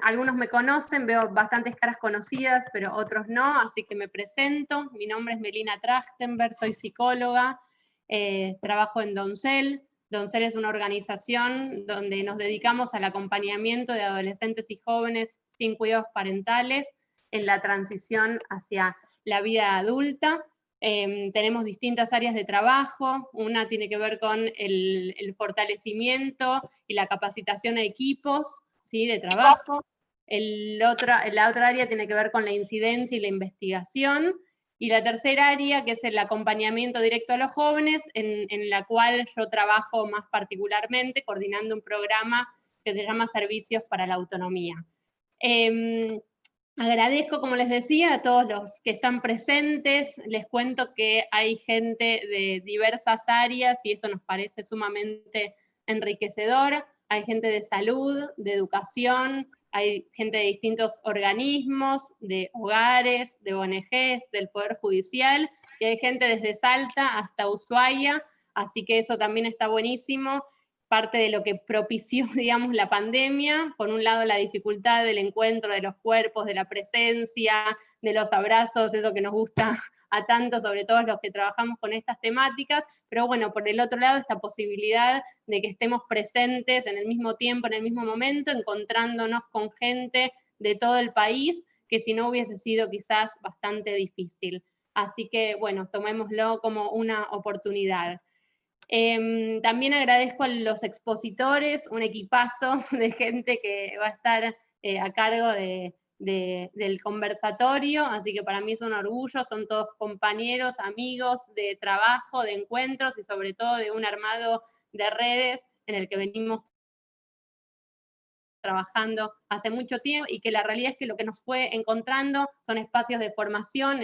Algunos me conocen, veo bastantes caras conocidas, pero otros no, así que me presento. Mi nombre es Melina Trachtenberg, soy psicóloga, trabajo en Doncel. Doncel es una organización donde nos dedicamos al acompañamiento de adolescentes y jóvenes sin cuidados parentales en la transición hacia la vida adulta. Tenemos distintas áreas de trabajo, una tiene que ver con el fortalecimiento y la capacitación a equipos, ¿sí?, de trabajo. La otra área tiene que ver con la incidencia y la investigación, y la tercera área, que es el acompañamiento directo a los jóvenes, en la cual yo trabajo más particularmente coordinando un programa que se llama Servicios para la Autonomía. Agradezco, como les decía, a todos los que están presentes. Les cuento que hay gente de diversas áreas y eso nos parece sumamente enriquecedor. Hay gente de salud, de educación, hay gente de distintos organismos, de hogares, de ONGs, del Poder Judicial, y hay gente desde Salta hasta Ushuaia, así que eso también está buenísimo. Parte de lo que propició, digamos, la pandemia, por un lado la dificultad del encuentro de los cuerpos, de la presencia, de los abrazos, eso que nos gusta a tanto, sobre todo los que trabajamos con estas temáticas, pero bueno, por el otro lado esta posibilidad de que estemos presentes en el mismo tiempo, en el mismo momento, encontrándonos con gente de todo el país, que si no hubiese sido quizás bastante difícil. Así que bueno, tomémoslo como una oportunidad. También agradezco a los expositores, un equipazo de gente que va a estar a cargo del conversatorio, así que para mí es un orgullo, son todos compañeros, amigos de trabajo, de encuentros y sobre todo de un armado de redes en el que venimos trabajando hace mucho tiempo, y que la realidad es que lo que nos fue encontrando son espacios de formación,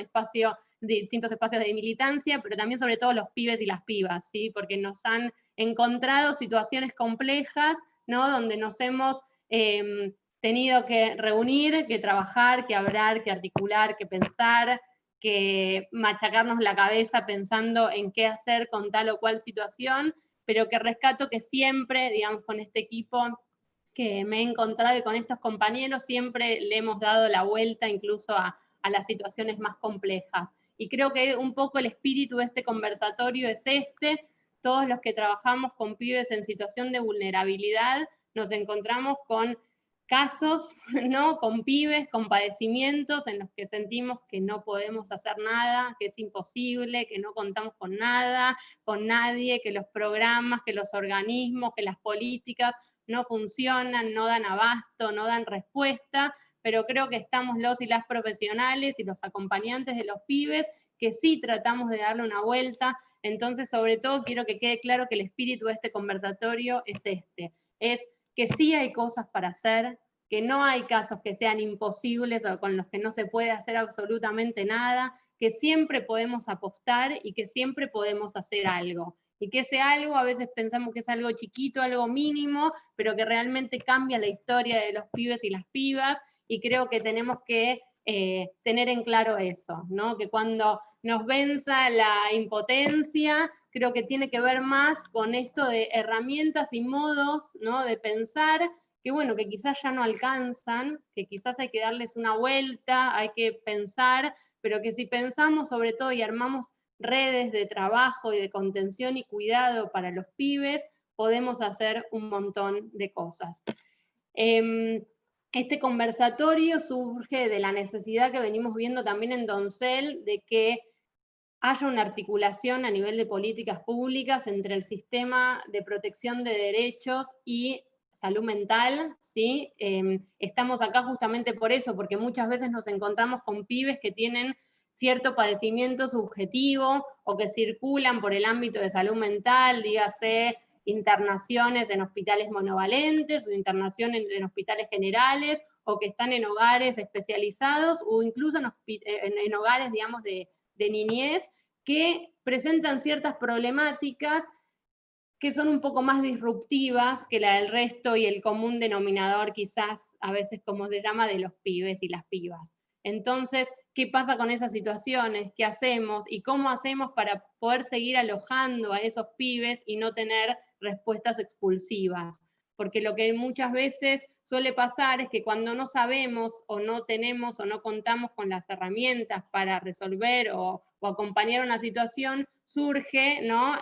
distintos espacios de militancia, pero también sobre todo los pibes y las pibas, ¿sí?, porque nos han encontrado situaciones complejas, ¿no?, donde nos hemos tenido que reunir, que trabajar, que hablar, que articular, que pensar, que machacarnos la cabeza pensando en qué hacer con tal o cual situación, pero que rescato que siempre, digamos, con este equipo que me he encontrado y con estos compañeros siempre le hemos dado la vuelta incluso a las situaciones más complejas. Y creo que un poco el espíritu de este conversatorio es todos los que trabajamos con pibes en situación de vulnerabilidad nos encontramos con casos, ¿no?, con pibes, con padecimientos en los que sentimos que no podemos hacer nada, que es imposible, que no contamos con nada, con nadie, que los programas, que los organismos, que las políticas no funcionan, no dan abasto, no dan respuesta, pero creo que estamos los y las profesionales y los acompañantes de los pibes que sí tratamos de darle una vuelta. Entonces, sobre todo, quiero que quede claro que el espíritu de este conversatorio es es que sí hay cosas para hacer, que no hay casos que sean imposibles o con los que no se puede hacer absolutamente nada, que siempre podemos apostar y que siempre podemos hacer algo. Y que ese algo a veces pensamos que es algo chiquito, algo mínimo, pero que realmente cambia la historia de los pibes y las pibas, y creo que tenemos que tener en claro eso, ¿no?, que cuando nos venza la impotencia, creo que tiene que ver más con esto de herramientas y modos, ¿no?, de pensar que bueno, que quizás ya no alcanzan, que quizás hay que darles una vuelta, hay que pensar, pero que si pensamos sobre todo y armamos redes de trabajo y de contención y cuidado para los pibes, podemos hacer un montón de cosas. Este conversatorio surge de la necesidad que venimos viendo también en Doncel de que haya una articulación a nivel de políticas públicas entre el sistema de protección de derechos y salud mental, ¿sí? Estamos acá justamente por eso, porque muchas veces nos encontramos con pibes que tienen cierto padecimiento subjetivo o que circulan por el ámbito de salud mental, dígase internaciones en hospitales monovalentes o internaciones en hospitales generales, o que están en hogares especializados o incluso en hogares, digamos, de niñez, que presentan ciertas problemáticas que son un poco más disruptivas que la del resto y el común denominador quizás a veces, como se llama, de los pibes y las pibas. Entonces, ¿qué pasa con esas situaciones? ¿Qué hacemos? ¿Y cómo hacemos para poder seguir alojando a esos pibes y no tener respuestas expulsivas? Porque lo que muchas veces suele pasar es que cuando no sabemos o no tenemos o no contamos con las herramientas para resolver o acompañar una situación, surge, ¿no?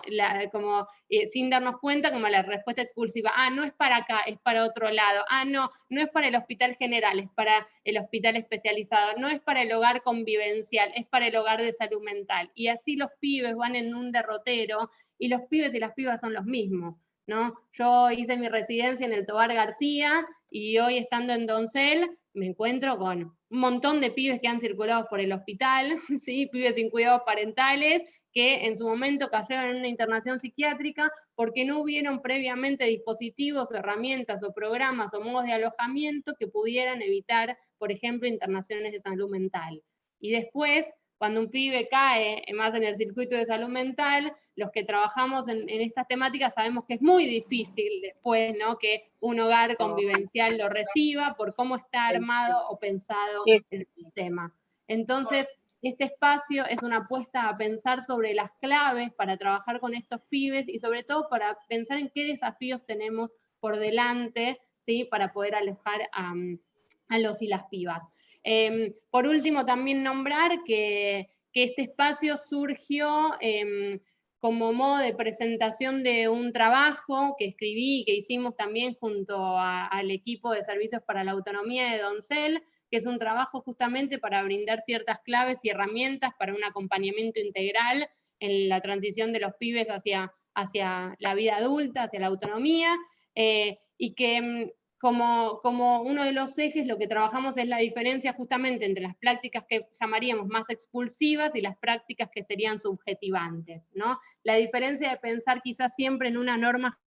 Como sin darnos cuenta, como la respuesta expulsiva, no es para acá, es para otro lado, no es para el hospital general, es para el hospital especializado, no es para el hogar convivencial, es para el hogar de salud mental. Y así los pibes van en un derrotero, y los pibes y las pibas son los mismos, ¿no? Yo hice mi residencia en el Tobar García, y hoy estando en Doncel, me encuentro con un montón de pibes que han circulado por el hospital, ¿sí? Pibes sin cuidados parentales, que en su momento cayeron en una internación psiquiátrica porque no hubieron previamente dispositivos, herramientas o programas o modos de alojamiento que pudieran evitar, por ejemplo, internaciones de salud mental. Y después, cuando un pibe cae más en el circuito de salud mental, los que trabajamos en estas temáticas sabemos que es muy difícil después, ¿no? Que un hogar convivencial lo reciba por cómo está armado o pensado el sistema. Entonces, este espacio es una apuesta a pensar sobre las claves para trabajar con estos pibes y sobre todo para pensar en qué desafíos tenemos por delante, ¿sí? Para poder alojar a los y las pibas. Por último, también nombrar que este espacio surgió como modo de presentación de un trabajo que escribí y que hicimos también junto al equipo de Servicios para la Autonomía de Doncel, que es un trabajo justamente para brindar ciertas claves y herramientas para un acompañamiento integral en la transición de los pibes hacia la vida adulta, hacia la autonomía, y que como uno de los ejes lo que trabajamos es la diferencia justamente entre las prácticas que llamaríamos más expulsivas y las prácticas que serían subjetivantes, ¿no? La diferencia de pensar quizás siempre en una norma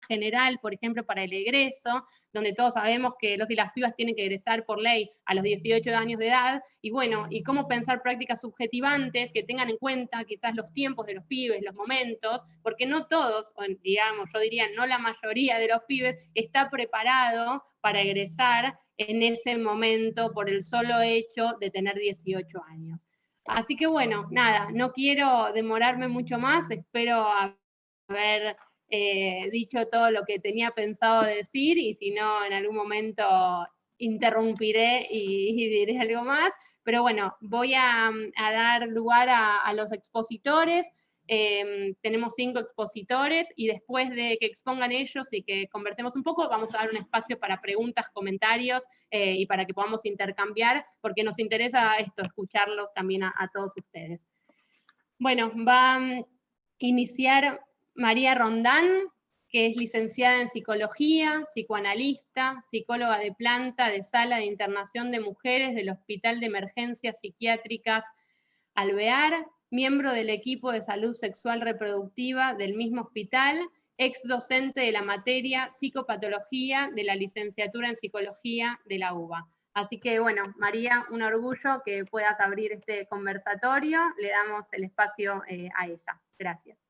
general, por ejemplo, para el egreso, donde todos sabemos que los y las pibas tienen que egresar por ley a los 18 años de edad, y bueno, y cómo pensar prácticas subjetivantes que tengan en cuenta quizás los tiempos de los pibes, los momentos, porque no todos, o digamos, yo diría, no la mayoría de los pibes está preparado para egresar en ese momento por el solo hecho de tener 18 años. Así que bueno, nada, no quiero demorarme mucho más, espero haber dicho todo lo que tenía pensado decir, y si no, en algún momento interrumpiré y diré algo más. Pero bueno, voy a dar lugar a los expositores. Tenemos 5 expositores, y después de que expongan ellos y que conversemos un poco, vamos a dar un espacio para preguntas, comentarios, y para que podamos intercambiar, porque nos interesa esto, escucharlos también a todos ustedes. Bueno, va a iniciar María Rondán, que es licenciada en psicología, psicoanalista, psicóloga de planta de sala de internación de mujeres del Hospital de Emergencias Psiquiátricas Alvear, miembro del equipo de salud sexual reproductiva del mismo hospital, ex docente de la materia psicopatología de la licenciatura en psicología de la UBA. Así que bueno, María, un orgullo que puedas abrir este conversatorio. Le damos el espacio a ella. Gracias.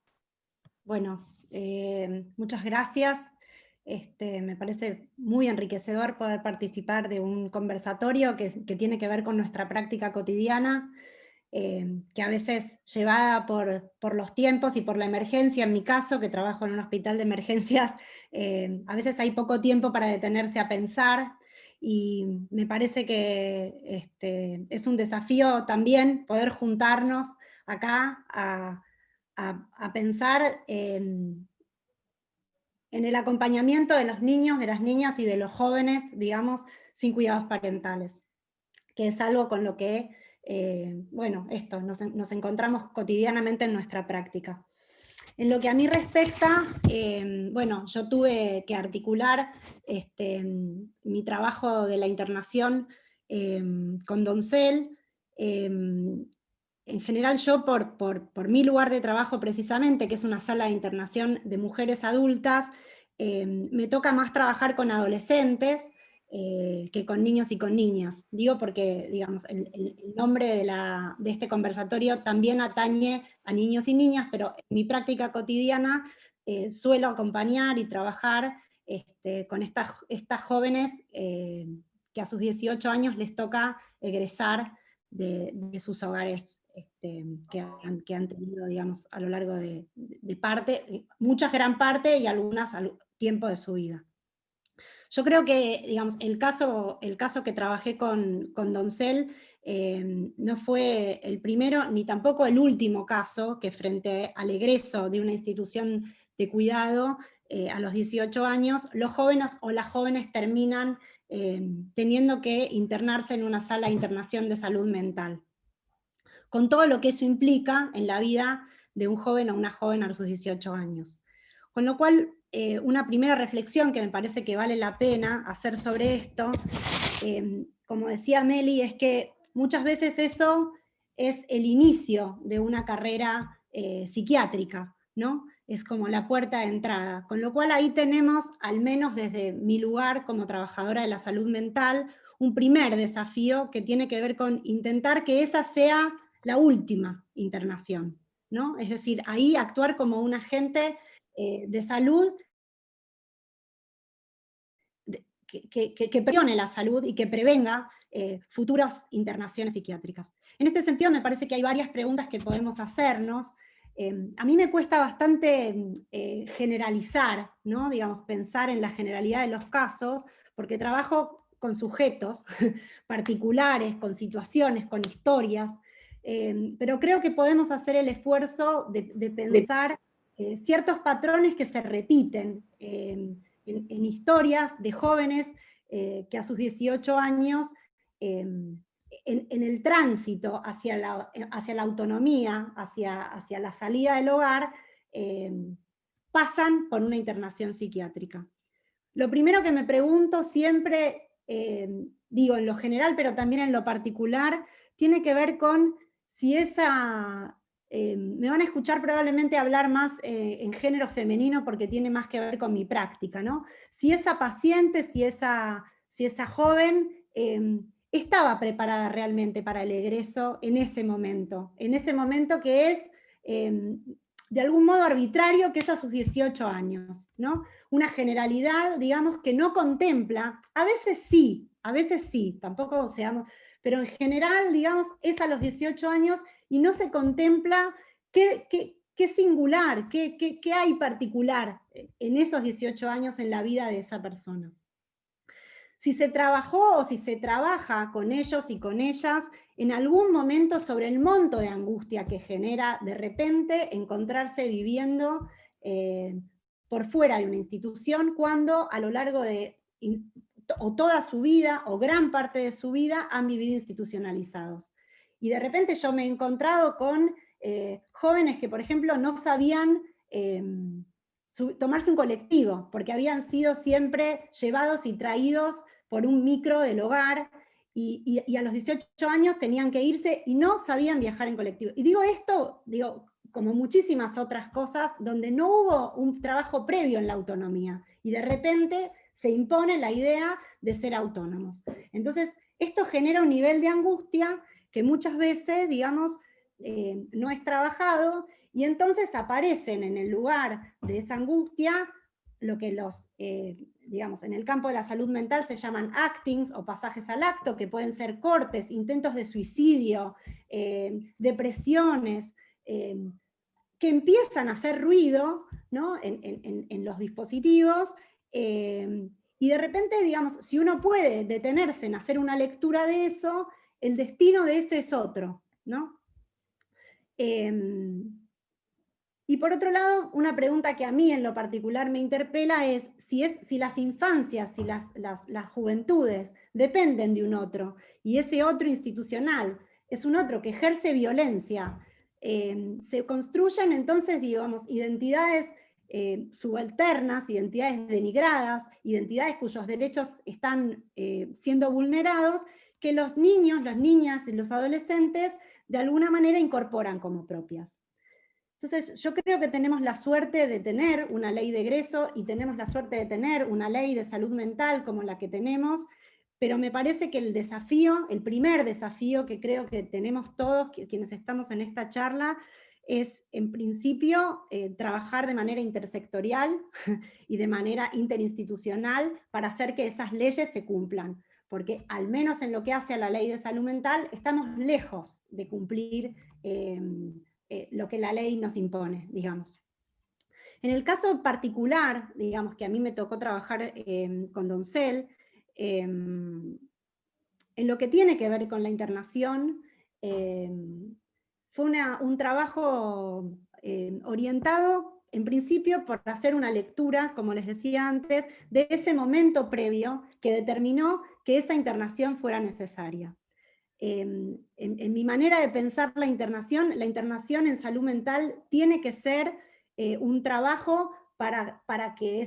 Bueno, muchas gracias. Me parece muy enriquecedor poder participar de un conversatorio que tiene que ver con nuestra práctica cotidiana, que a veces llevada por los tiempos y por la emergencia, en mi caso, que trabajo en un hospital de emergencias, a veces hay poco tiempo para detenerse a pensar, y me parece que es un desafío también poder juntarnos acá a pensar en el acompañamiento de los niños, de las niñas y de los jóvenes, digamos, sin cuidados parentales, que es algo con lo que, bueno, nos encontramos cotidianamente en nuestra práctica. En lo que a mí respecta, bueno, yo tuve que articular mi trabajo de la internación con Doncel. En general yo, por mi lugar de trabajo precisamente, que es una sala de internación de mujeres adultas, me toca más trabajar con adolescentes que con niños y con niñas. Digo porque, digamos, el nombre de este conversatorio también atañe a niños y niñas, pero en mi práctica cotidiana suelo acompañar y trabajar con estas jóvenes que a sus 18 años les toca egresar de sus hogares que han tenido, digamos, a lo largo de parte, muchas gran parte y algunas al tiempo de su vida. Yo creo que, digamos, el caso que trabajé con Doncel no fue el primero, ni tampoco el último caso, que frente al egreso de una institución de cuidado a los 18 años, los jóvenes o las jóvenes terminan teniendo que internarse en una sala de internación de salud mental, con todo lo que eso implica en la vida de un joven o una joven a sus 18 años. Con lo cual, una primera reflexión que me parece que vale la pena hacer sobre esto, como decía Meli, es que muchas veces eso es el inicio de una carrera psiquiátrica, ¿no? Es como la puerta de entrada. Con lo cual ahí tenemos, al menos desde mi lugar como trabajadora de la salud mental, un primer desafío que tiene que ver con intentar que esa sea la última internación, ¿no? Es decir, ahí actuar como un agente de salud que presione la salud y que prevenga futuras internaciones psiquiátricas. En este sentido me parece que hay varias preguntas que podemos hacernos. A mí me cuesta bastante generalizar, ¿no? Digamos, pensar en la generalidad de los casos, porque trabajo con sujetos particulares, con situaciones, con historias, pero creo que podemos hacer el esfuerzo de pensar ciertos patrones que se repiten en historias de jóvenes que a sus 18 años, en el tránsito hacia la autonomía, hacia la salida del hogar, pasan por una internación psiquiátrica. Lo primero que me pregunto siempre, digo en lo general, pero también en lo particular, tiene que ver con si esa... me van a escuchar probablemente hablar más en género femenino porque tiene más que ver con mi práctica, ¿no? Si esa paciente, si esa joven estaba preparada realmente para el egreso en ese momento que es de algún modo arbitrario, que es a sus 18 años, ¿no? Una generalidad, digamos, que no contempla, a veces sí, tampoco seamos, pero en general, digamos, es a los 18 años y no se contempla qué singular, qué hay particular en esos 18 años en la vida de esa persona. Si se trabajó o si se trabaja con ellos y con ellas en algún momento sobre el monto de angustia que genera de repente encontrarse viviendo por fuera de una institución cuando a lo largo de o toda su vida o gran parte de su vida han vivido institucionalizados. Y de repente yo me he encontrado con jóvenes que, por ejemplo, no sabían tomarse un colectivo, porque habían sido siempre llevados y traídos por un micro del hogar, y a los 18 años tenían que irse y no sabían viajar en colectivo. Y digo esto, como muchísimas otras cosas, donde no hubo un trabajo previo en la autonomía, y de repente se impone la idea de ser autónomos. Entonces, esto genera un nivel de angustia que muchas veces, digamos, no es trabajado, y entonces aparecen en el lugar de esa angustia lo que digamos, en el campo de la salud mental se llaman actings o pasajes al acto, que pueden ser cortes, intentos de suicidio, depresiones, que empiezan a hacer ruido, ¿no? en los dispositivos, y de repente, digamos, si uno puede detenerse en hacer una lectura de eso, el destino de ese es otro, ¿no? Y por otro lado, una pregunta que a mí en lo particular me interpela es si las infancias, si las juventudes dependen de un otro, y ese otro institucional es un otro que ejerce violencia, se construyen entonces, digamos, identidades subalternas, identidades denigradas, identidades cuyos derechos están siendo vulnerados, que los niños, las niñas y los adolescentes de alguna manera incorporan como propias. Entonces, yo creo que tenemos la suerte de tener una ley de egreso y tenemos la suerte de tener una ley de salud mental como la que tenemos, pero me parece que el desafío, el primer desafío que creo que tenemos todos quienes estamos en esta charla, es en principio trabajar de manera intersectorial y de manera interinstitucional para hacer que esas leyes se cumplan, porque al menos en lo que hace a la ley de salud mental estamos lejos de cumplir lo que la ley nos impone, digamos. En el caso particular, digamos que a mí me tocó trabajar con Doncel, en lo que tiene que ver con la internación, fue un trabajo orientado, en principio, por hacer una lectura, como les decía antes, de ese momento previo que determinó que esa internación fuera necesaria. En mi manera de pensar la internación en salud mental tiene que ser un trabajo para que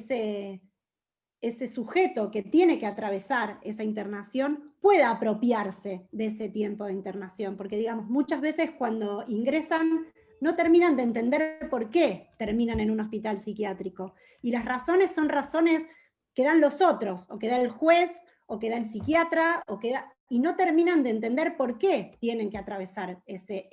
ese sujeto que tiene que atravesar esa internación pueda apropiarse de ese tiempo de internación, porque digamos, muchas veces cuando ingresan no terminan de entender por qué terminan en un hospital psiquiátrico, y las razones son razones que dan los otros, o que da el juez, o que da el psiquiatra, y no terminan de entender por qué tienen que atravesar ese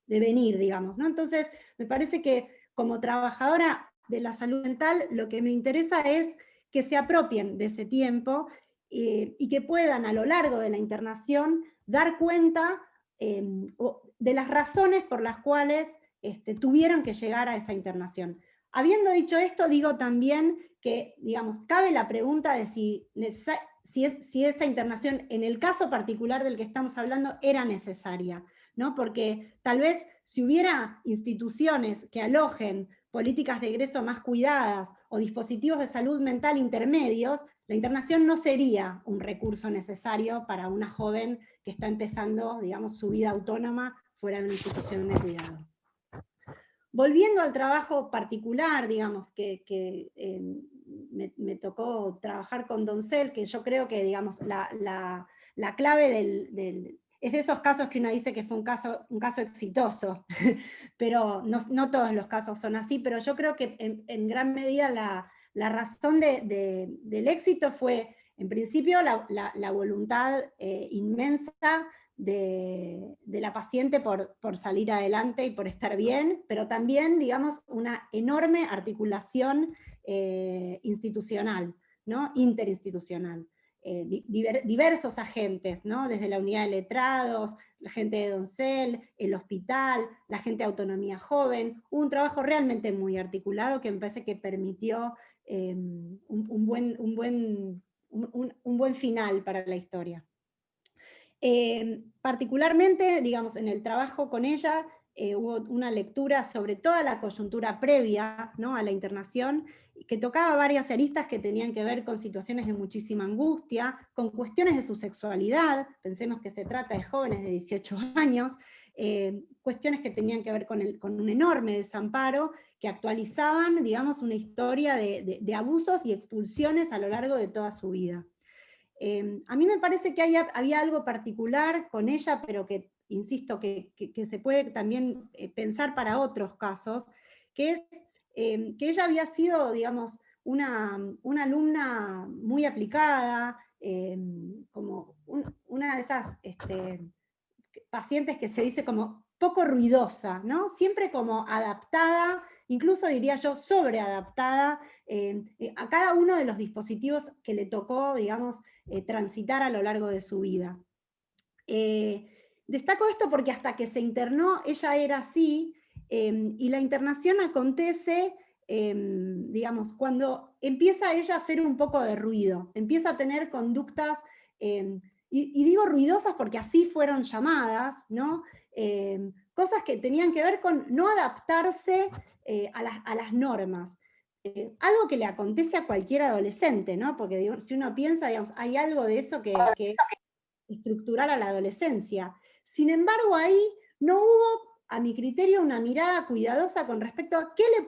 devenir, digamos, ¿no? Entonces, me parece que como trabajadora de la salud mental, lo que me interesa es que se apropien de ese tiempo y que puedan a lo largo de la internación dar cuenta de las razones por las cuales tuvieron que llegar a esa internación. Habiendo dicho esto, digo también que, digamos, cabe la pregunta de si esa internación, en el caso particular del que estamos hablando, era necesaria, ¿no? Porque tal vez si hubiera instituciones que alojen políticas de egreso más cuidadas o dispositivos de salud mental intermedios, la internación no sería un recurso necesario para una joven que está empezando, digamos, su vida autónoma fuera de una institución de cuidado. Volviendo al trabajo particular, digamos, que me tocó trabajar con Doncel, que yo creo que, digamos, la clave es de esos casos que uno dice que fue un caso exitoso, pero no todos los casos son así, pero yo creo que en gran medida la razón del éxito fue, en principio, la voluntad inmensa de la paciente por salir adelante y por estar bien, pero también, digamos, una enorme articulación institucional, ¿no? Interinstitucional. Diversos agentes, ¿no? Desde la unidad de letrados, la gente de Doncel, el hospital, la gente de autonomía joven, un trabajo realmente muy articulado que me parece que permitió un buen final para la historia. Particularmente, digamos, en el trabajo con ella, hubo una lectura sobre toda la coyuntura previa, ¿no?, a la internación, que tocaba varias aristas que tenían que ver con situaciones de muchísima angustia, con cuestiones de su sexualidad, pensemos que se trata de jóvenes de 18 años, cuestiones que tenían que ver con un enorme desamparo, que actualizaban, digamos, una historia de abusos y expulsiones a lo largo de toda su vida. A mí me parece que había algo particular con ella, pero que, insisto, que se puede también pensar para otros casos, que es que ella había sido, digamos, una alumna muy aplicada, como una de esas pacientes que se dice como poco ruidosa, ¿no? Siempre como adaptada, incluso diría yo sobreadaptada a cada uno de los dispositivos que le tocó, digamos, transitar a lo largo de su vida. Destaco esto porque hasta que se internó ella era así, y la internación acontece, digamos, cuando empieza ella a hacer un poco de ruido, empieza a tener conductas, y digo ruidosas porque así fueron llamadas, ¿no? Cosas que tenían que ver con no adaptarse a las normas. Algo que le acontece a cualquier adolescente, ¿no? Porque digo, si uno piensa, digamos, hay algo de eso que es estructural a la adolescencia. Sin embargo, ahí no hubo, a mi criterio, una mirada cuidadosa con respecto a qué le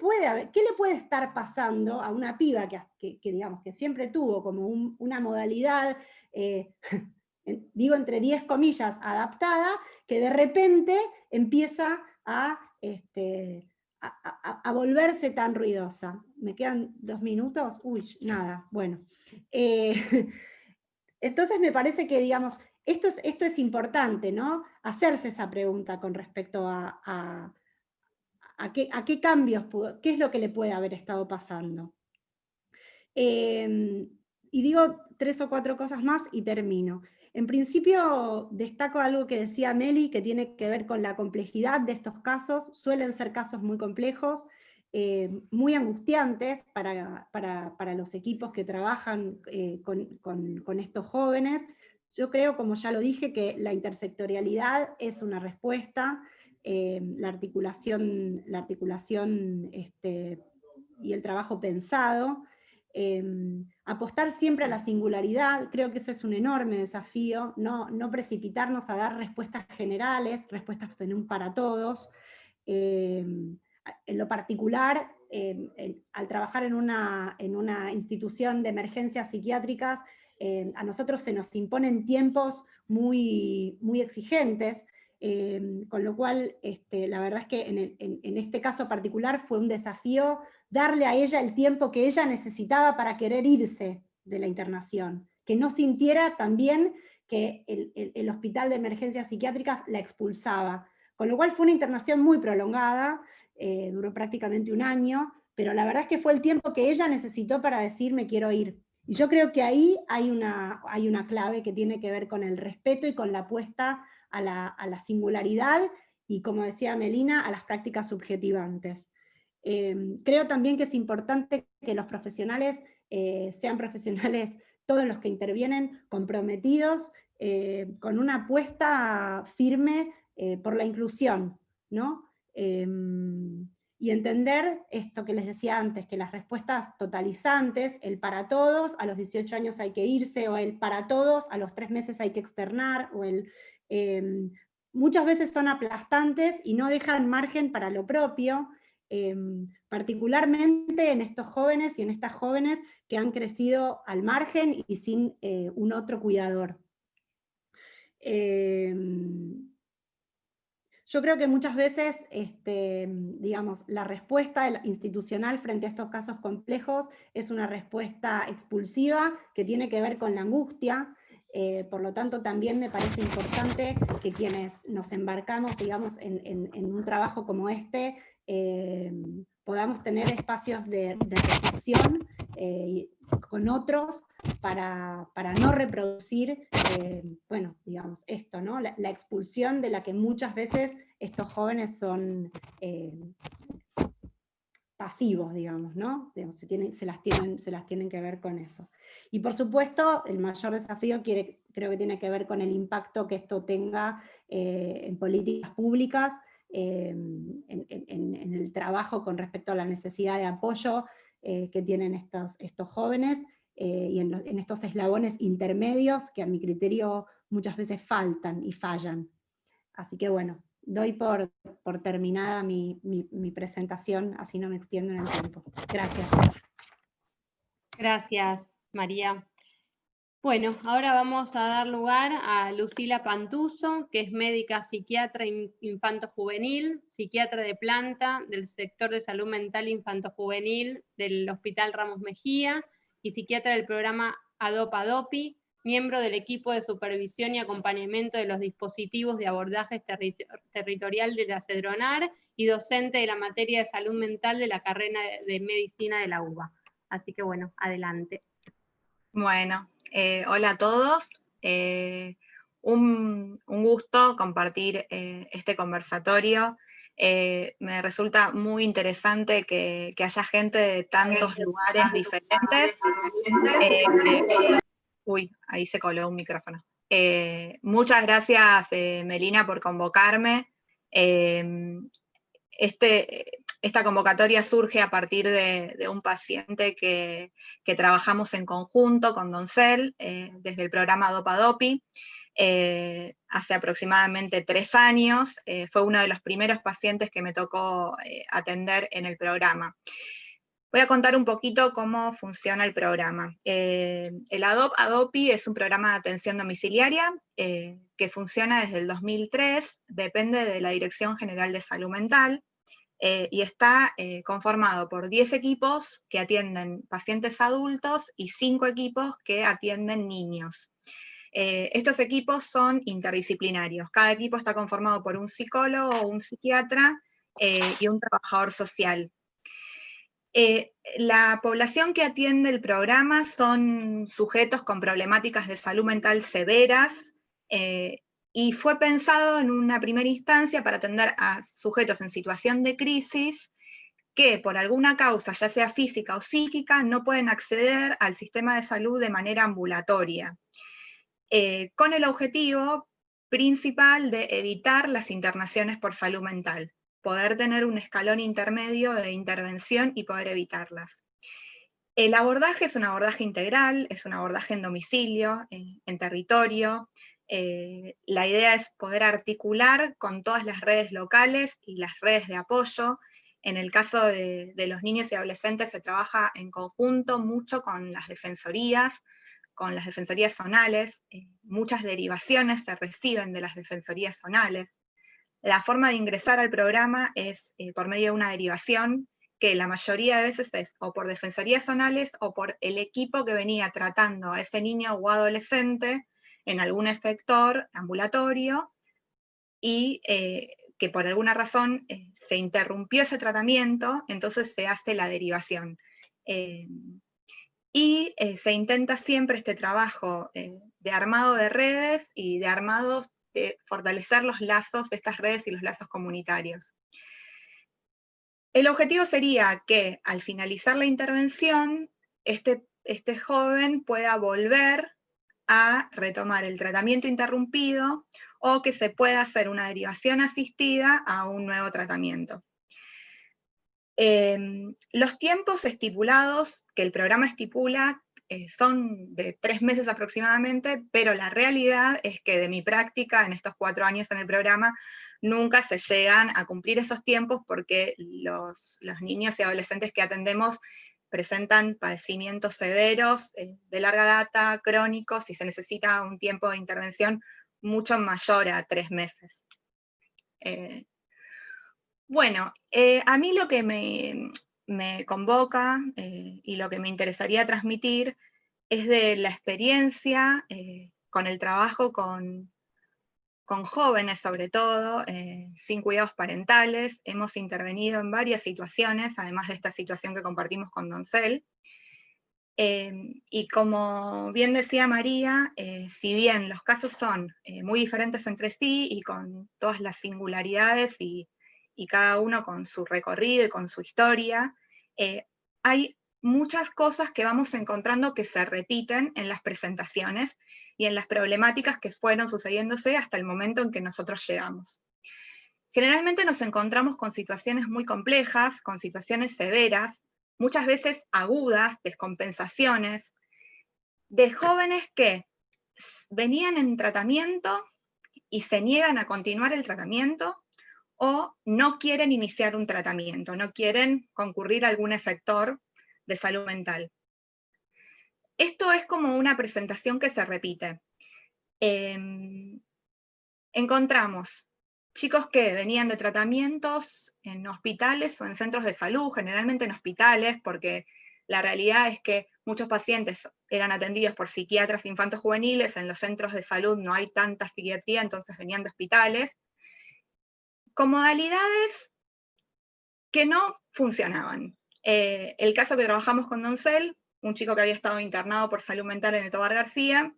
puede estar pasando a una piba que digamos, que siempre tuvo como una modalidad, digo entre 10 comillas, adaptada, que de repente empieza a volverse tan ruidosa. ¿Me quedan 2 minutos? Uy, nada, bueno. Entonces me parece que, digamos, esto es importante, ¿no? Hacerse esa pregunta con respecto a qué cambios, qué es lo que le puede haber estado pasando. Y digo 3 o 4 cosas más y termino. En principio, destaco algo que decía Meli, que tiene que ver con la complejidad de estos casos. Suelen ser casos muy complejos. muy angustiantes para los equipos que trabajan con estos jóvenes. Yo creo, como ya lo dije, que la intersectorialidad es una respuesta, la articulación y el trabajo pensado, apostar siempre a la singularidad, creo que ese es un enorme desafío, no precipitarnos a dar respuestas generales, respuestas en un para todos. En lo particular, al trabajar en una institución de emergencias psiquiátricas, a nosotros se nos imponen tiempos muy, muy exigentes, con lo cual la verdad es que en este caso particular fue un desafío darle a ella el tiempo que ella necesitaba para querer irse de la internación, que no sintiera también que el hospital de emergencias psiquiátricas la expulsaba. Con lo cual fue una internación muy prolongada, duró prácticamente un año, pero la verdad es que fue el tiempo que ella necesitó para decir me quiero ir. Y yo creo que ahí hay una clave que tiene que ver con el respeto y con la apuesta a la singularidad y, como decía Melina, a las prácticas subjetivantes. Creo también que es importante que los profesionales sean profesionales, todos los que intervienen, comprometidos, con una apuesta firme por la inclusión, ¿no? Y entender esto que les decía antes, que las respuestas totalizantes, el para todos, a los 18 años hay que irse, o el para todos, a los 3 meses hay que externar, o muchas veces son aplastantes y no dejan margen para lo propio, particularmente en estos jóvenes y en estas jóvenes que han crecido al margen y sin un otro cuidador. Yo creo que muchas veces, digamos, la respuesta institucional frente a estos casos complejos es una respuesta expulsiva que tiene que ver con la angustia. Por lo tanto, también me parece importante que quienes nos embarcamos, digamos, en un trabajo como este, podamos tener espacios de reflexión con otros para no reproducir, bueno, digamos, esto, ¿no? La expulsión de la que muchas veces estos jóvenes son pasivos, digamos, ¿no? Se las tienen que ver con eso. Y por supuesto, el mayor desafío creo que tiene que ver con el impacto que esto tenga en políticas públicas, en el trabajo con respecto a la necesidad de apoyo que tienen estos jóvenes, y en estos eslabones intermedios que a mi criterio muchas veces faltan y fallan. Así que bueno, doy por terminada mi presentación, así no me extiendo en el tiempo. Gracias. Gracias, María. Bueno, ahora vamos a dar lugar a Lucila Pantuso, que es médica psiquiatra infanto-juvenil, psiquiatra de planta del sector de salud mental infanto-juvenil del Hospital Ramos Mejía y psiquiatra del programa ADOP-ADOPI, miembro del equipo de supervisión y acompañamiento de los dispositivos de abordaje territorial de la CEDRONAR y docente de la materia de salud mental de la carrera de medicina de la UBA. Así que bueno, adelante. Bueno, hola a todos. Un gusto compartir este conversatorio. Me resulta muy interesante que haya gente de tantos lugares diferentes. Uy, ahí se coló un micrófono. Muchas gracias, Melina, por convocarme. Esta convocatoria surge a partir de un paciente que trabajamos en conjunto con Doncel, desde el programa ADOP-ADOPI, hace aproximadamente 3 años. Fue uno de los primeros pacientes que me tocó atender en el programa. Voy a contar un poquito cómo funciona el programa. El ADOP-ADOPI es un programa de atención domiciliaria que funciona desde el 2003, depende de la Dirección General de Salud Mental, y está conformado por 10 equipos que atienden pacientes adultos y 5 equipos que atienden niños. Estos equipos son interdisciplinarios. Cada equipo está conformado por un psicólogo, un psiquiatra y un trabajador social. La población que atiende el programa son sujetos con problemáticas de salud mental severas, y fue pensado en una primera instancia para atender a sujetos en situación de crisis que por alguna causa, ya sea física o psíquica, no pueden acceder al sistema de salud de manera ambulatoria, con el objetivo principal de evitar las internaciones por salud mental, poder tener un escalón intermedio de intervención y poder evitarlas. El abordaje es un abordaje integral, es un abordaje en domicilio, en territorio. La idea es poder articular con todas las redes locales y las redes de apoyo. En el caso de los niños y adolescentes se trabaja en conjunto mucho con las defensorías zonales. Muchas derivaciones se reciben de las defensorías zonales. La forma de ingresar al programa es por medio de una derivación, que la mayoría de veces es o por defensorías zonales o por el equipo que venía tratando a ese niño o adolescente en algún efector ambulatorio, y que por alguna razón se interrumpió ese tratamiento, entonces se hace la derivación. Y se intenta siempre este trabajo de armado de redes y de armado de fortalecer los lazos de estas redes y los lazos comunitarios. El objetivo sería que al finalizar la intervención, este joven pueda volver a retomar el tratamiento interrumpido, o que se pueda hacer una derivación asistida a un nuevo tratamiento. Los tiempos estipulados que el programa estipula son de 3 meses aproximadamente, pero la realidad es que de mi práctica en estos 4 años en el programa, nunca se llegan a cumplir esos tiempos, porque los niños y adolescentes que atendemos presentan padecimientos severos, de larga data, crónicos, y se necesita un tiempo de intervención mucho mayor a 3 meses. Bueno, a mí lo que me convoca y lo que me interesaría transmitir es de la experiencia con el trabajo con jóvenes, sobre todo, sin cuidados parentales. Hemos intervenido en varias situaciones, además de esta situación que compartimos con Doncel. Y como bien decía María, si bien los casos son muy diferentes entre sí y con todas las singularidades y cada uno con su recorrido y con su historia, hay muchas cosas que vamos encontrando que se repiten en las presentaciones y en las problemáticas que fueron sucediéndose hasta el momento en que nosotros llegamos. Generalmente nos encontramos con situaciones muy complejas, con situaciones severas, muchas veces agudas, descompensaciones, de jóvenes que venían en tratamiento y se niegan a continuar el tratamiento, o no quieren iniciar un tratamiento, no quieren concurrir a algún efector de salud mental. Esto es como una presentación que se repite. Encontramos chicos que venían de tratamientos en hospitales o en centros de salud, generalmente en hospitales, porque la realidad es que muchos pacientes eran atendidos por psiquiatras infantos juveniles, en los centros de salud no hay tanta psiquiatría, entonces venían de hospitales, con modalidades que no funcionaban. El caso que trabajamos con Doncel, un chico que había estado internado por salud mental en el Tobar García,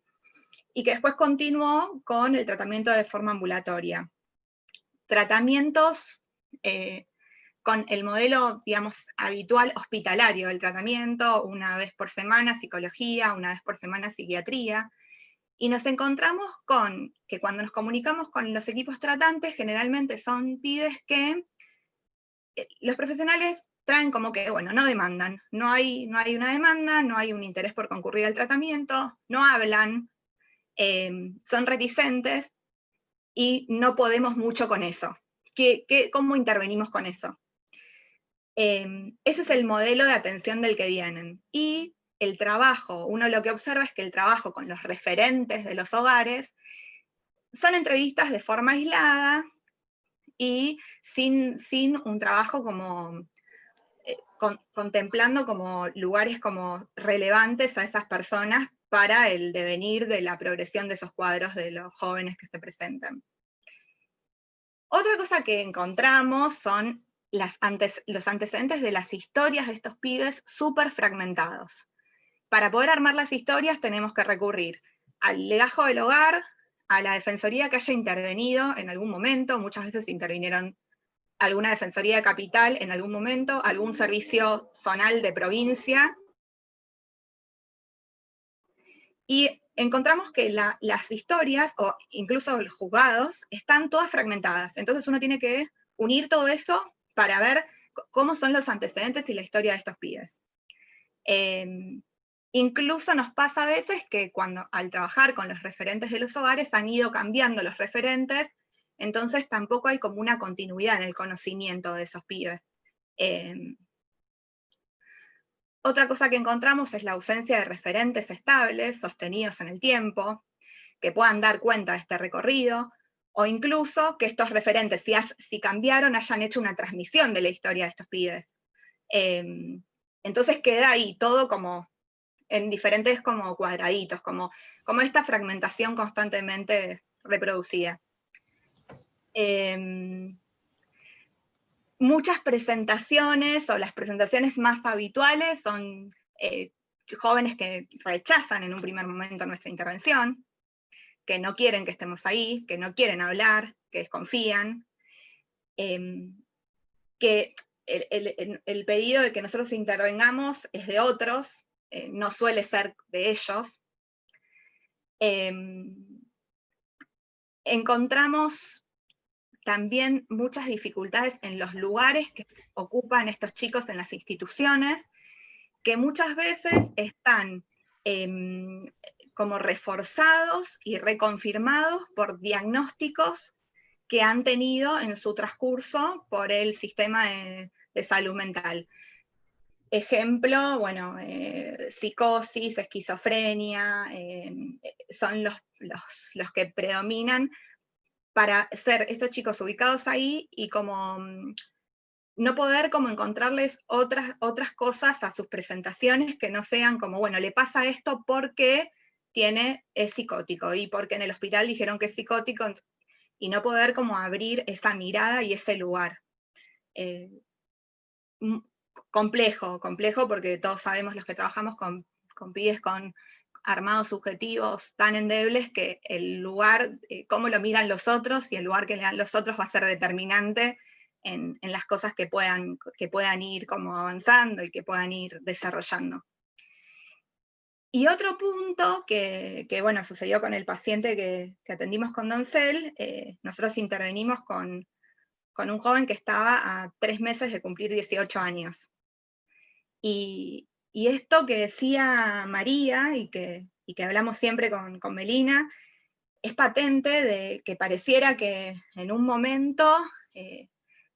y que después continuó con el tratamiento de forma ambulatoria. Tratamientos con el modelo, digamos, habitual hospitalario del tratamiento, una vez por semana psicología, una vez por semana psiquiatría, y nos encontramos con que cuando nos comunicamos con los equipos tratantes, generalmente son pibes que los profesionales traen como que, bueno, no demandan, no hay una demanda, no hay un interés por concurrir al tratamiento, no hablan, son reticentes, y no podemos mucho con eso. ¿Cómo intervenimos con eso? Ese es el modelo de atención del que vienen. Y el trabajo, uno lo que observa es que el trabajo con los referentes de los hogares son entrevistas de forma aislada y sin un trabajo como contemplando como lugares como relevantes a esas personas para el devenir de la progresión de esos cuadros de los jóvenes que se presentan. Otra cosa que encontramos son los antecedentes de las historias de estos pibes súper fragmentados. Para poder armar las historias tenemos que recurrir al legajo del hogar, a la defensoría que haya intervenido en algún momento, muchas veces intervinieron alguna defensoría de capital en algún momento, algún servicio zonal de provincia, y encontramos que las historias, o incluso los juzgados, están todas fragmentadas. Entonces uno tiene que unir todo eso para ver cómo son los antecedentes y la historia de estos pibes. Incluso nos pasa a veces que al trabajar con los referentes de los hogares han ido cambiando los referentes, entonces tampoco hay como una continuidad en el conocimiento de esos pibes. Otra cosa que encontramos es la ausencia de referentes estables, sostenidos en el tiempo, que puedan dar cuenta de este recorrido, o incluso que estos referentes, si cambiaron, hayan hecho una transmisión de la historia de estos pibes. Entonces queda ahí todo como en diferentes como cuadraditos, como esta fragmentación constantemente reproducida. Muchas presentaciones, o las presentaciones más habituales, son jóvenes que rechazan en un primer momento nuestra intervención, que no quieren que estemos ahí, que no quieren hablar, que desconfían, que el pedido de que nosotros intervengamos es de otros, no suele ser de ellos. Encontramos también muchas dificultades en los lugares que ocupan estos chicos en las instituciones, que muchas veces están como reforzados y reconfirmados por diagnósticos que han tenido en su transcurso por el sistema de salud mental. Ejemplo, bueno, psicosis, esquizofrenia, son los que predominan para ser esos chicos ubicados ahí y como no poder como encontrarles otras cosas a sus presentaciones que no sean como, bueno, le pasa esto porque es psicótico, y porque en el hospital dijeron que es psicótico, y no poder como abrir esa mirada y ese lugar. Complejo porque todos sabemos, los que trabajamos con pibes con armados subjetivos tan endebles, que el lugar, cómo lo miran los otros, y el lugar que le dan los otros va a ser determinante en las cosas que puedan ir como avanzando y que puedan ir desarrollando. Y otro punto que bueno, sucedió con el paciente que atendimos con Doncel, nosotros intervenimos con un joven que estaba a 3 meses de cumplir 18 años. Y esto que decía María, y que hablamos siempre con Melina, es patente de que pareciera que en un momento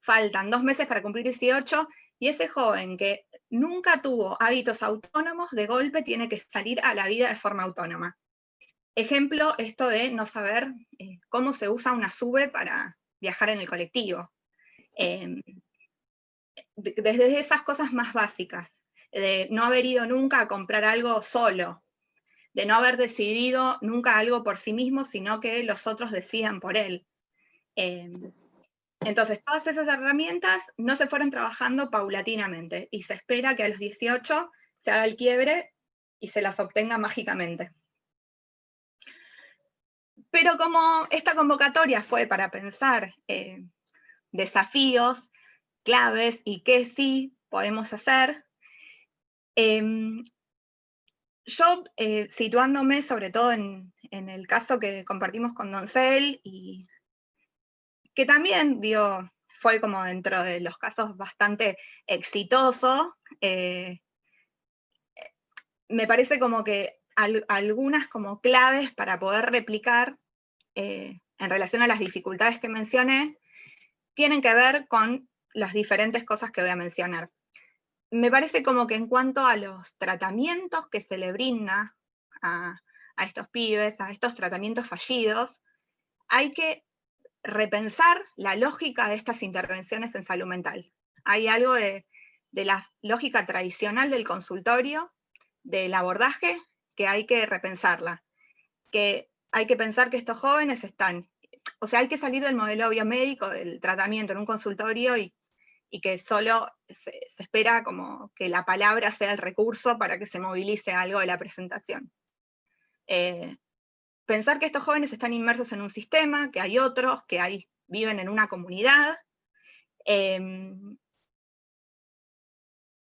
faltan 2 meses para cumplir 18, y ese joven que nunca tuvo hábitos autónomos, de golpe tiene que salir a la vida de forma autónoma. Ejemplo, esto de no saber cómo se usa una SUBE para viajar en el colectivo. Desde esas cosas más básicas, de no haber ido nunca a comprar algo solo, de no haber decidido nunca algo por sí mismo, sino que los otros decidan por él. Entonces, todas esas herramientas no se fueron trabajando paulatinamente, y se espera que a los 18 se haga el quiebre y se las obtenga mágicamente. Pero como esta convocatoria fue para pensar desafíos, claves y qué sí podemos hacer, yo, situándome sobre todo en el caso que compartimos con Doncel, y que también fue como dentro de los casos bastante exitoso, me parece como que algunas como claves para poder replicar en relación a las dificultades que mencioné, tienen que ver con las diferentes cosas que voy a mencionar. Me parece como que en cuanto a los tratamientos que se le brinda a estos pibes, a estos tratamientos fallidos, hay que repensar la lógica de estas intervenciones en salud mental. Hay algo de la lógica tradicional del consultorio, del abordaje, que hay que repensarla. Que hay que pensar que estos jóvenes hay que salir del modelo biomédico, del tratamiento en un consultorio, y que solo se espera como que la palabra sea el recurso para que se movilice algo de la presentación. Pensar que estos jóvenes están inmersos en un sistema, que hay otros, que viven en una comunidad,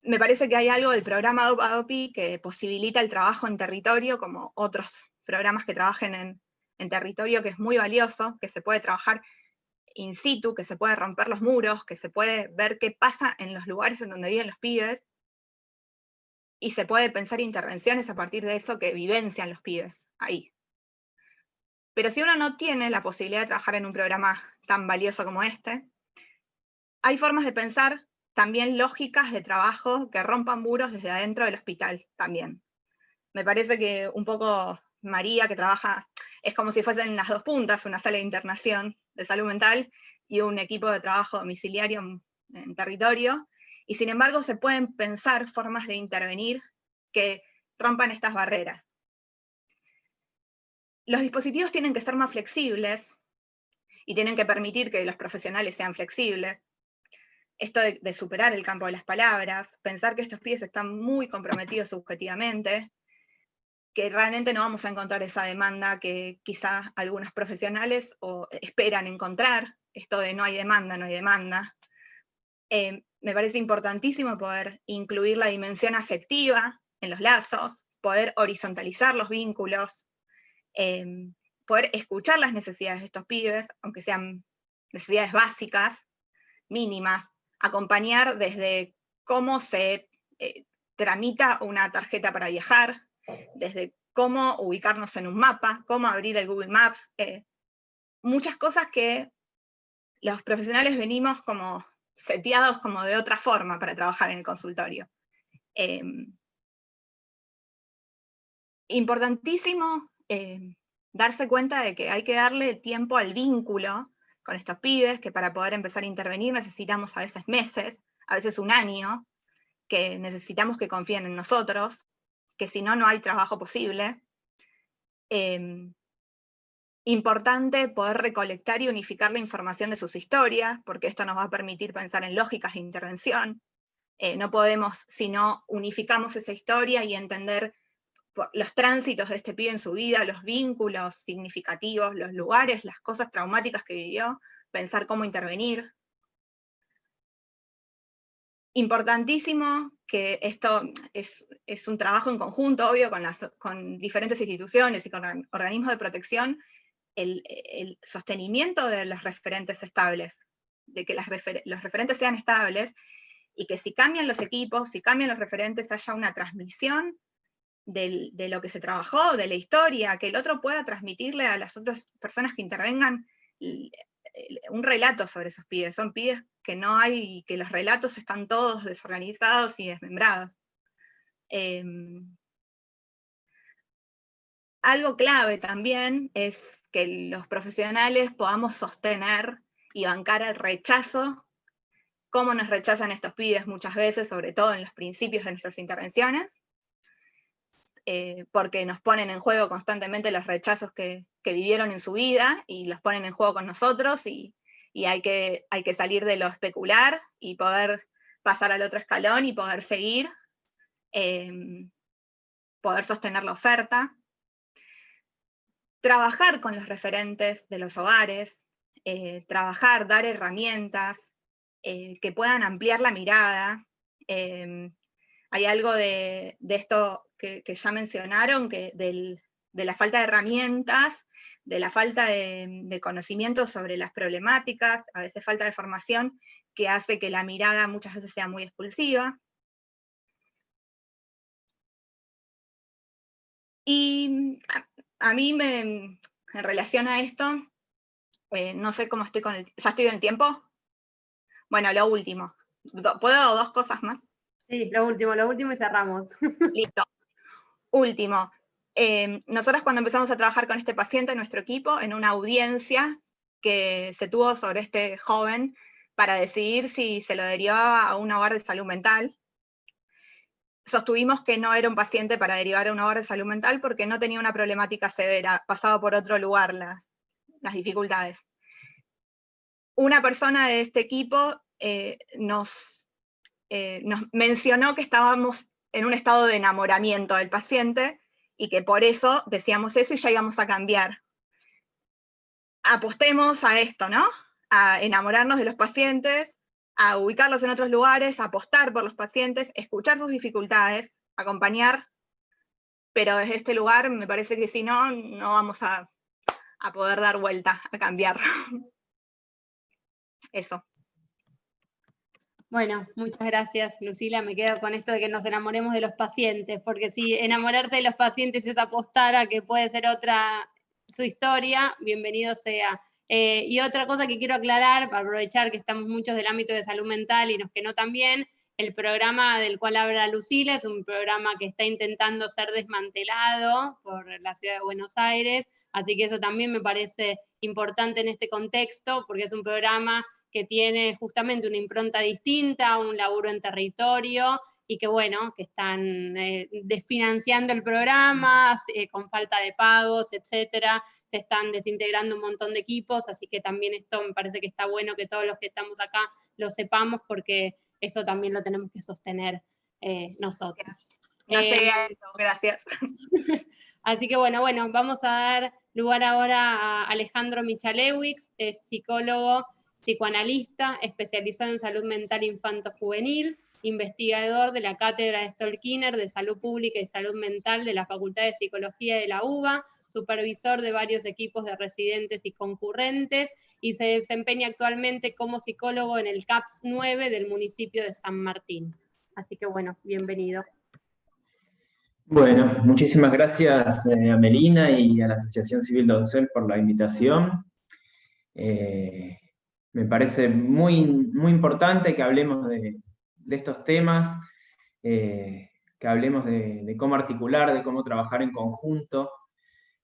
Me parece que hay algo del programa DOPA-DOPI que posibilita el trabajo en territorio, como otros programas que trabajen en territorio, que es muy valioso, que se puede trabajar in situ, que se puede romper los muros, que se puede ver qué pasa en los lugares en donde viven los pibes, y se puede pensar intervenciones a partir de eso que vivencian los pibes ahí. Pero si uno no tiene la posibilidad de trabajar en un programa tan valioso como este, hay formas de pensar también lógicas de trabajo que rompan muros desde adentro del hospital también. Me parece que un poco María, que trabaja, es como si fuesen las dos puntas, una sala de internación de salud mental y un equipo de trabajo domiciliario en territorio, y sin embargo se pueden pensar formas de intervenir que rompan estas barreras. Los dispositivos tienen que ser más flexibles y tienen que permitir que los profesionales sean flexibles. Esto de superar el campo de las palabras, pensar que estos pibes están muy comprometidos subjetivamente, que realmente no vamos a encontrar esa demanda que quizás algunos profesionales esperan encontrar, esto de no hay demanda, no hay demanda. Me parece importantísimo poder incluir la dimensión afectiva en los lazos, poder horizontalizar los vínculos, poder escuchar las necesidades de estos pibes, aunque sean necesidades básicas, mínimas, acompañar desde cómo se tramita una tarjeta para viajar, desde cómo ubicarnos en un mapa, cómo abrir el Google Maps, muchas cosas que los profesionales venimos como seteados como de otra forma para trabajar en el consultorio. Importantísimo darse cuenta de que hay que darle tiempo al vínculo con estos pibes, que para poder empezar a intervenir necesitamos a veces meses, a veces un año, que necesitamos que confíen en nosotros, que si no, no hay trabajo posible. Importante poder recolectar y unificar la información de sus historias, porque esto nos va a permitir pensar en lógicas de intervención. No podemos, si no unificamos esa historia y entender los tránsitos de este pibe en su vida, los vínculos significativos, los lugares, las cosas traumáticas que vivió, pensar cómo intervenir. Importantísimo que esto es un trabajo en conjunto, obvio, con diferentes instituciones y con organismos de protección, el sostenimiento de los referentes estables, de que los referentes sean estables, y que si cambian los equipos, si cambian los referentes, haya una transmisión de lo que se trabajó, de la historia, que el otro pueda transmitirle a las otras personas que intervengan un relato sobre esos pibes. Son pibes que no hay, que los relatos están todos desorganizados y desmembrados. Algo clave también es que los profesionales podamos sostener y bancar el rechazo, cómo nos rechazan estos pibes muchas veces, sobre todo en los principios de nuestras intervenciones, porque nos ponen en juego constantemente los rechazos que vivieron en su vida, y los ponen en juego con nosotros, y hay que salir de lo especular, y poder pasar al otro escalón, y poder seguir, poder sostener la oferta. Trabajar con los referentes de los hogares, dar herramientas que puedan ampliar la mirada. Hay algo de esto que ya mencionaron, de la falta de herramientas, de la falta de conocimiento sobre las problemáticas, a veces falta de formación, que hace que la mirada muchas veces sea muy expulsiva. Y a mí, en relación a esto, no sé cómo estoy ¿ya estoy en el tiempo? Bueno, lo último. ¿Puedo dos cosas más? Sí, lo último y cerramos. Listo. Último. Nosotros cuando empezamos a trabajar con este paciente, nuestro equipo, en una audiencia que se tuvo sobre este joven para decidir si se lo derivaba a un hogar de salud mental, sostuvimos que no era un paciente para derivar a un hogar de salud mental porque no tenía una problemática severa, pasaba por otro lugar las dificultades. Una persona de este equipo nos mencionó que estábamos en un estado de enamoramiento del paciente, y que por eso decíamos eso y ya íbamos a cambiar. Apostemos a esto, ¿no? A enamorarnos de los pacientes, a ubicarlos en otros lugares, a apostar por los pacientes, escuchar sus dificultades, acompañar, pero desde este lugar me parece que si no, no vamos a poder dar vuelta, a cambiar. Eso. Bueno, muchas gracias, Lucila. Me quedo con esto de que nos enamoremos de los pacientes, porque si enamorarse de los pacientes es apostar a que puede ser otra su historia, bienvenido sea. Y otra cosa que quiero aclarar, para aprovechar que estamos muchos del ámbito de salud mental y los que no también, el programa del cual habla Lucila es un programa que está intentando ser desmantelado por la ciudad de Buenos Aires, así que eso también me parece importante en este contexto, porque es un programa que tiene justamente una impronta distinta, un laburo en territorio, y que bueno, que están desfinanciando el programa, con falta de pagos, etcétera, se están desintegrando un montón de equipos, así que también esto me parece que está bueno que todos los que estamos acá lo sepamos, porque eso también lo tenemos que sostener nosotros. No llegué a eso, gracias. Así que bueno, vamos a dar lugar ahora a Alejandro Michalewicz, es psicólogo, psicoanalista, especializado en salud mental infanto-juvenil, investigador de la Cátedra de Stolkiner de Salud Pública y Salud Mental de la Facultad de Psicología de la UBA, supervisor de varios equipos de residentes y concurrentes, y se desempeña actualmente como psicólogo en el CAPS 9 del municipio de San Martín. Así que bueno, bienvenido. Bueno, muchísimas gracias a Melina y a la Asociación Civil Doncel por la invitación. Me parece muy importante que hablemos de estos temas, que hablemos de cómo articular, de cómo trabajar en conjunto,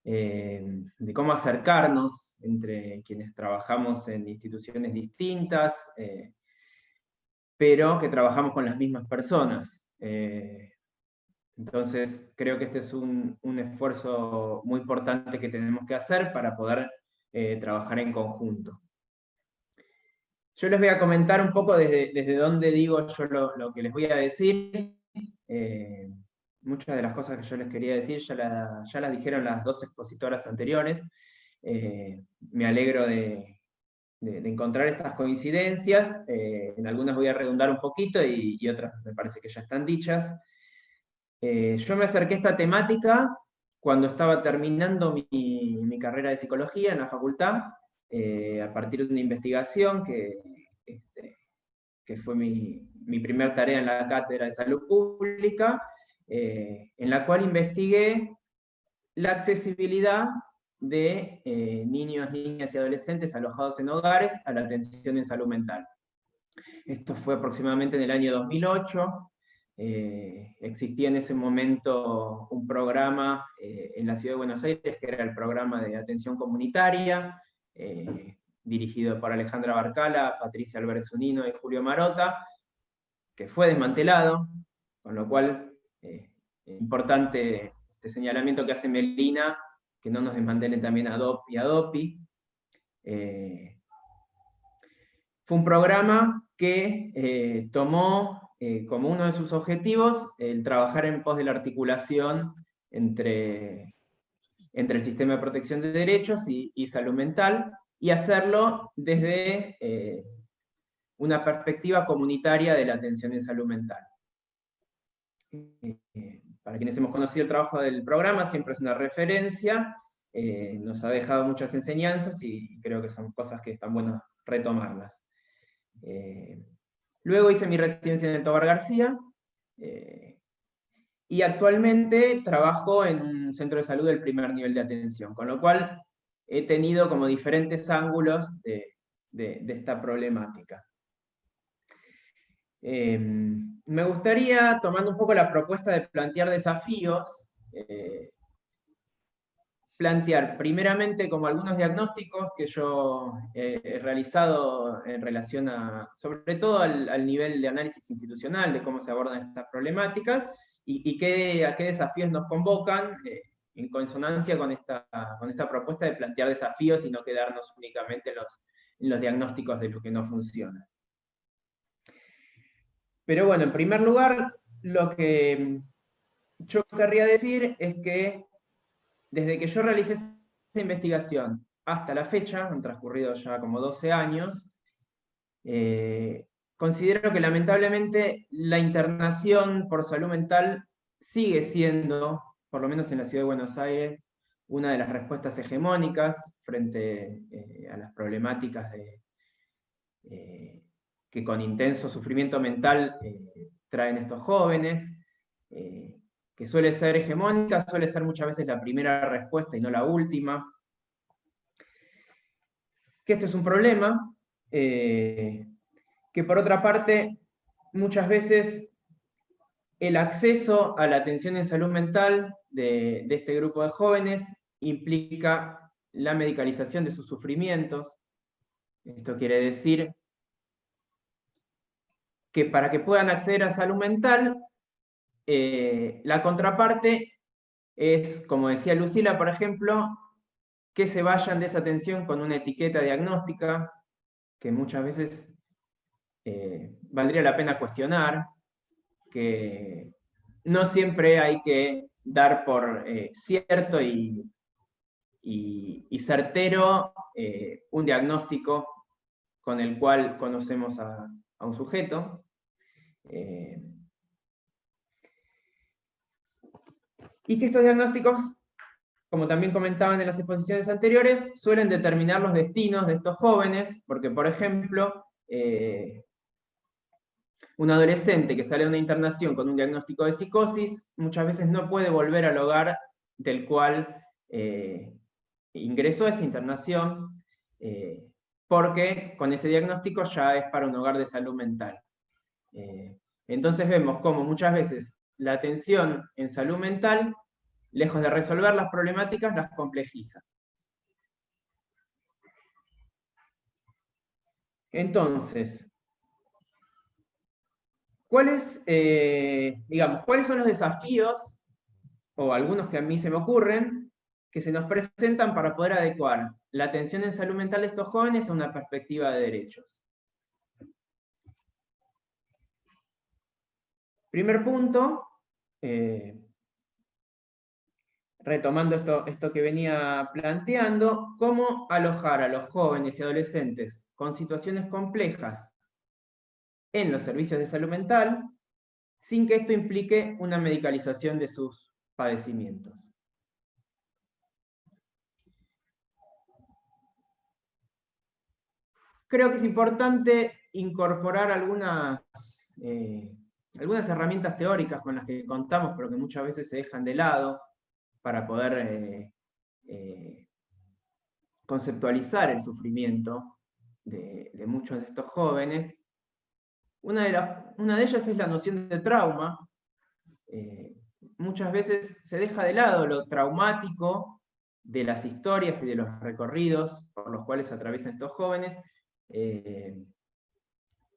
de cómo acercarnos entre quienes trabajamos en instituciones distintas, pero que trabajamos con las mismas personas. Entonces, creo que este es un esfuerzo muy importante que tenemos que hacer para poder trabajar en conjunto. Yo les voy a comentar un poco desde dónde digo yo lo que les voy a decir. Muchas de las cosas que yo les quería decir ya las dijeron las dos expositoras anteriores. Me alegro de encontrar estas coincidencias. En algunas voy a redundar un poquito y otras me parece que ya están dichas. Yo me acerqué a esta temática cuando estaba terminando mi carrera de psicología en la facultad, a partir de una investigación que fue mi primer tarea en la Cátedra de Salud Pública, en la cual investigué la accesibilidad de niños, niñas y adolescentes alojados en hogares a la atención en salud mental. Esto fue aproximadamente en el año 2008. Existía en ese momento un programa en la Ciudad de Buenos Aires, que era el programa de atención comunitaria, dirigido por Alejandra Barcala, Patricia Álvarez Zunino y Julio Marota, que fue desmantelado, con lo cual importante este señalamiento que hace Melina, que no nos desmantelen también a DOP y a DOPI. Fue un programa que tomó como uno de sus objetivos el trabajar en pos de la articulación entre el sistema de protección de derechos y salud mental, y hacerlo desde una perspectiva comunitaria de la atención en salud mental. Para quienes hemos conocido el trabajo del programa, siempre es una referencia, nos ha dejado muchas enseñanzas y creo que son cosas que están buenas retomarlas. Luego hice mi residencia en el Tobar García, y actualmente trabajo en un centro de salud del primer nivel de atención, con lo cual he tenido como diferentes ángulos de esta problemática. Me gustaría, tomando un poco la propuesta de plantear desafíos, plantear primeramente como algunos diagnósticos que yo he realizado en relación sobre todo al nivel de análisis institucional, de cómo se abordan estas problemáticas, y a qué desafíos nos convocan, en consonancia con esta propuesta de plantear desafíos y no quedarnos únicamente en los diagnósticos de lo que no funciona. Pero bueno, en primer lugar, lo que yo querría decir es que desde que yo realicé esa investigación hasta la fecha, han transcurrido ya como 12 años, considero que lamentablemente la internación por salud mental sigue siendo, por lo menos en la Ciudad de Buenos Aires, una de las respuestas hegemónicas frente a las problemáticas que con intenso sufrimiento mental traen estos jóvenes, que suele ser hegemónica, suele ser muchas veces la primera respuesta y no la última. Que esto es un problema, que por otra parte, muchas veces el acceso a la atención en salud mental de este grupo de jóvenes implica la medicalización de sus sufrimientos. Esto quiere decir que para que puedan acceder a salud mental, la contraparte es, como decía Lucila, por ejemplo, que se vayan de esa atención con una etiqueta diagnóstica, que muchas veces valdría la pena cuestionar, que no siempre hay que dar por cierto y certero un diagnóstico con el cual conocemos a un sujeto. Y que estos diagnósticos, como también comentaban en las exposiciones anteriores, suelen determinar los destinos de estos jóvenes, porque, por ejemplo, un adolescente que sale de una internación con un diagnóstico de psicosis, muchas veces no puede volver al hogar del cual ingresó a esa internación, porque con ese diagnóstico ya es para un hogar de salud mental. Entonces vemos cómo muchas veces la atención en salud mental, lejos de resolver las problemáticas, las complejiza. Entonces, ¿cuáles son los desafíos, o algunos que a mí se me ocurren, que se nos presentan para poder adecuar la atención en salud mental de estos jóvenes a una perspectiva de derechos? Primer punto, retomando esto que venía planteando, cómo alojar a los jóvenes y adolescentes con situaciones complejas en los servicios de salud mental, sin que esto implique una medicalización de sus padecimientos. Creo que es importante incorporar algunas herramientas teóricas con las que contamos, pero que muchas veces se dejan de lado para poder conceptualizar el sufrimiento de muchos de estos jóvenes. Una de ellas es la noción de trauma. Muchas veces se deja de lado lo traumático de las historias y de los recorridos por los cuales atraviesan estos jóvenes,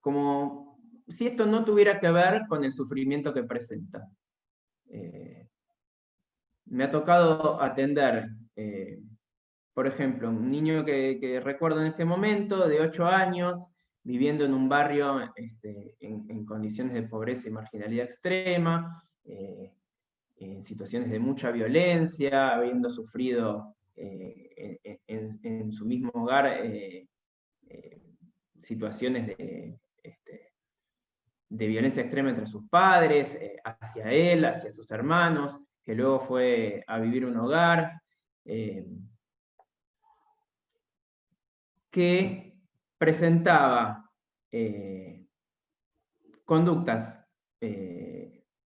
como si esto no tuviera que ver con el sufrimiento que presentan. Me ha tocado atender, por ejemplo, un niño que recuerdo en este momento, de 8 años, viviendo en un barrio en condiciones de pobreza y marginalidad extrema, en situaciones de mucha violencia, habiendo sufrido en su mismo hogar situaciones de violencia extrema entre sus padres, hacia él, hacia sus hermanos, que luego fue a vivir un hogar, que presentaba conductas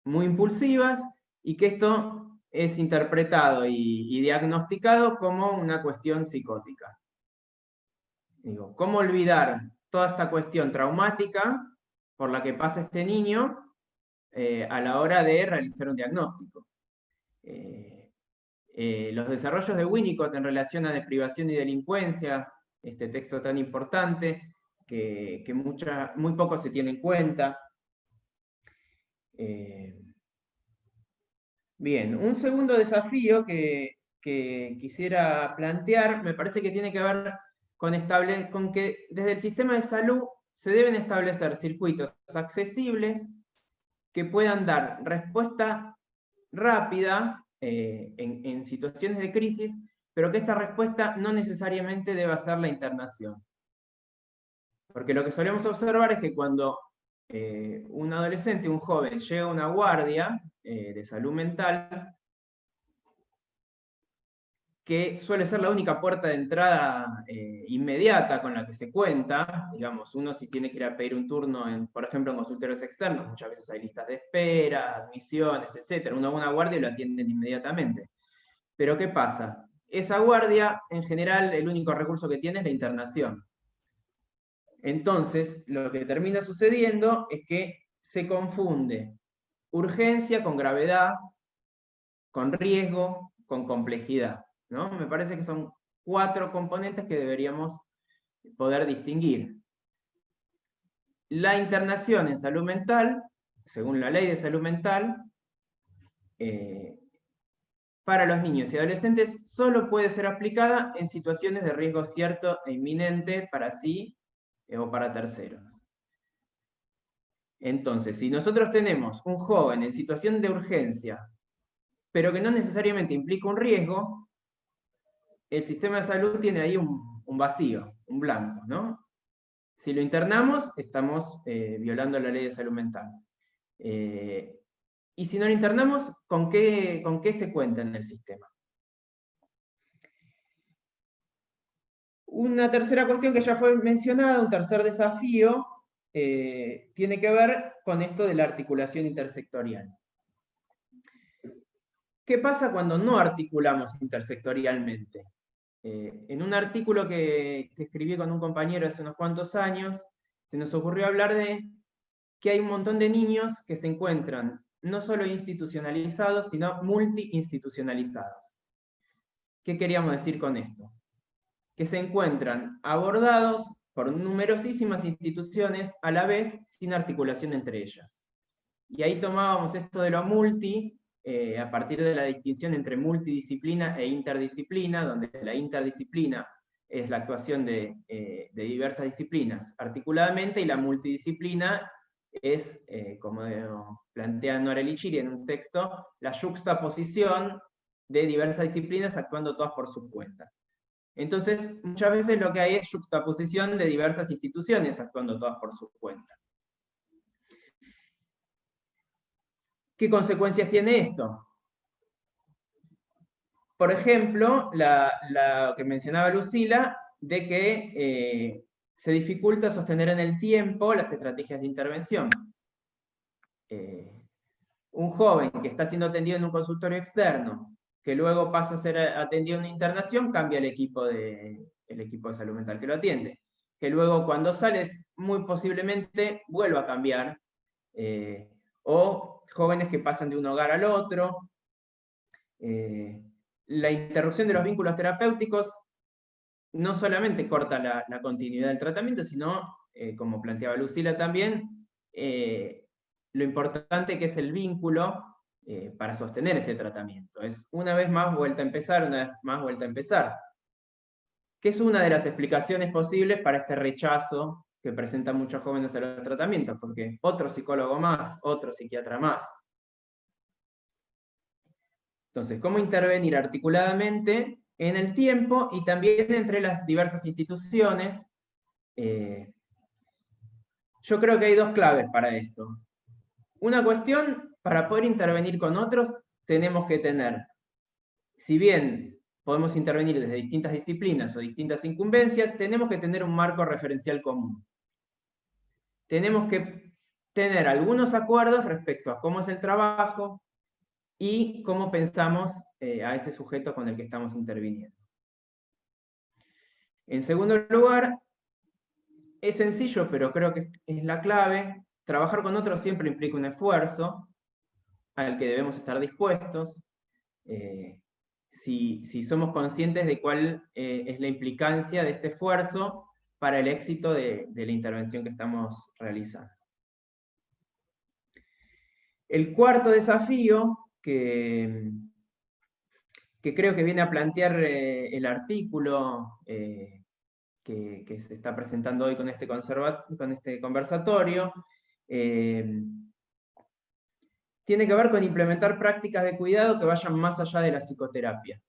muy impulsivas, y que esto es interpretado y diagnosticado como una cuestión psicótica. Digo, ¿cómo olvidar toda esta cuestión traumática por la que pasa este niño a la hora de realizar un diagnóstico? Los desarrollos de Winnicott en relación a desprivación y delincuencia, este texto tan importante, que muy poco se tiene en cuenta. Bien, un segundo desafío que quisiera plantear, me parece que tiene que ver con que desde el sistema de salud se deben establecer circuitos accesibles que puedan dar respuesta rápida en situaciones de crisis, pero que esta respuesta no necesariamente deba ser la internación. Porque lo que solemos observar es que cuando un adolescente, un joven, llega a una guardia de salud mental, que suele ser la única puerta de entrada inmediata con la que se cuenta. Digamos, uno si tiene que ir a pedir un turno, por ejemplo, en consultorios externos, muchas veces hay listas de espera, admisiones, etc. Uno va a una guardia y lo atienden inmediatamente. Pero ¿qué pasa? Esa guardia, en general, el único recurso que tiene es la internación. Entonces, lo que termina sucediendo es que se confunde urgencia con gravedad, con riesgo, con complejidad, ¿no? Me parece que son 4 componentes que deberíamos poder distinguir. La internación en salud mental, según la ley de salud mental, para los niños y adolescentes solo puede ser aplicada en situaciones de riesgo cierto e inminente para sí o para terceros. Entonces, si nosotros tenemos un joven en situación de urgencia, pero que no necesariamente implica un riesgo, el sistema de salud tiene ahí un vacío, un blanco, ¿no? Si lo internamos, estamos violando la ley de salud mental. Y si no lo internamos, ¿con qué se cuenta en el sistema? Una tercera cuestión que ya fue mencionada, un tercer desafío, tiene que ver con esto de la articulación intersectorial. ¿Qué pasa cuando no articulamos intersectorialmente? En un artículo que escribí con un compañero hace unos cuantos años, se nos ocurrió hablar de que hay un montón de niños que se encuentran no solo institucionalizados, sino multi-institucionalizados. ¿Qué queríamos decir con esto? Que se encuentran abordados por numerosísimas instituciones a la vez sin articulación entre ellas. Y ahí tomábamos esto de lo multi, a partir de la distinción entre multidisciplina e interdisciplina, donde la interdisciplina es la actuación de diversas disciplinas articuladamente, y la multidisciplina es, como plantea Nora Lichiri en un texto, la yuxtaposición de diversas disciplinas actuando todas por su cuenta. Entonces, muchas veces lo que hay es yuxtaposición de diversas instituciones actuando todas por su cuenta. ¿Qué consecuencias tiene esto? Por ejemplo, la que mencionaba Lucila, de que se dificulta sostener en el tiempo las estrategias de intervención. Un joven que está siendo atendido en un consultorio externo, que luego pasa a ser atendido en una internación, cambia el equipo de salud mental que lo atiende. Que luego cuando sales, muy posiblemente vuelva a cambiar. O jóvenes que pasan de un hogar al otro. La interrupción de los vínculos terapéuticos no solamente corta la continuidad del tratamiento, sino, como planteaba Lucila también, lo importante que es el vínculo para sostener este tratamiento. Es una vez más vuelta a empezar, una vez más vuelta a empezar. Que es una de las explicaciones posibles para este rechazo que presentan muchos jóvenes a los tratamientos, porque otro psicólogo más, otro psiquiatra más. Entonces, ¿cómo intervenir articuladamente en el tiempo y también entre las diversas instituciones? Yo creo que hay 2 claves para esto. Una cuestión, para poder intervenir con otros, tenemos que tener, si bien podemos intervenir desde distintas disciplinas o distintas incumbencias, tenemos que tener un marco referencial común. Tenemos que tener algunos acuerdos respecto a cómo es el trabajo y cómo pensamos a ese sujeto con el que estamos interviniendo. En segundo lugar, es sencillo, pero creo que es la clave, trabajar con otros siempre implica un esfuerzo al que debemos estar dispuestos. Si somos conscientes de cuál es la implicancia de este esfuerzo para el éxito de la intervención que estamos realizando. El cuarto desafío que creo que viene a plantear el artículo que se está presentando hoy con este conversatorio, tiene que ver con implementar prácticas de cuidado que vayan más allá de la psicoterapia.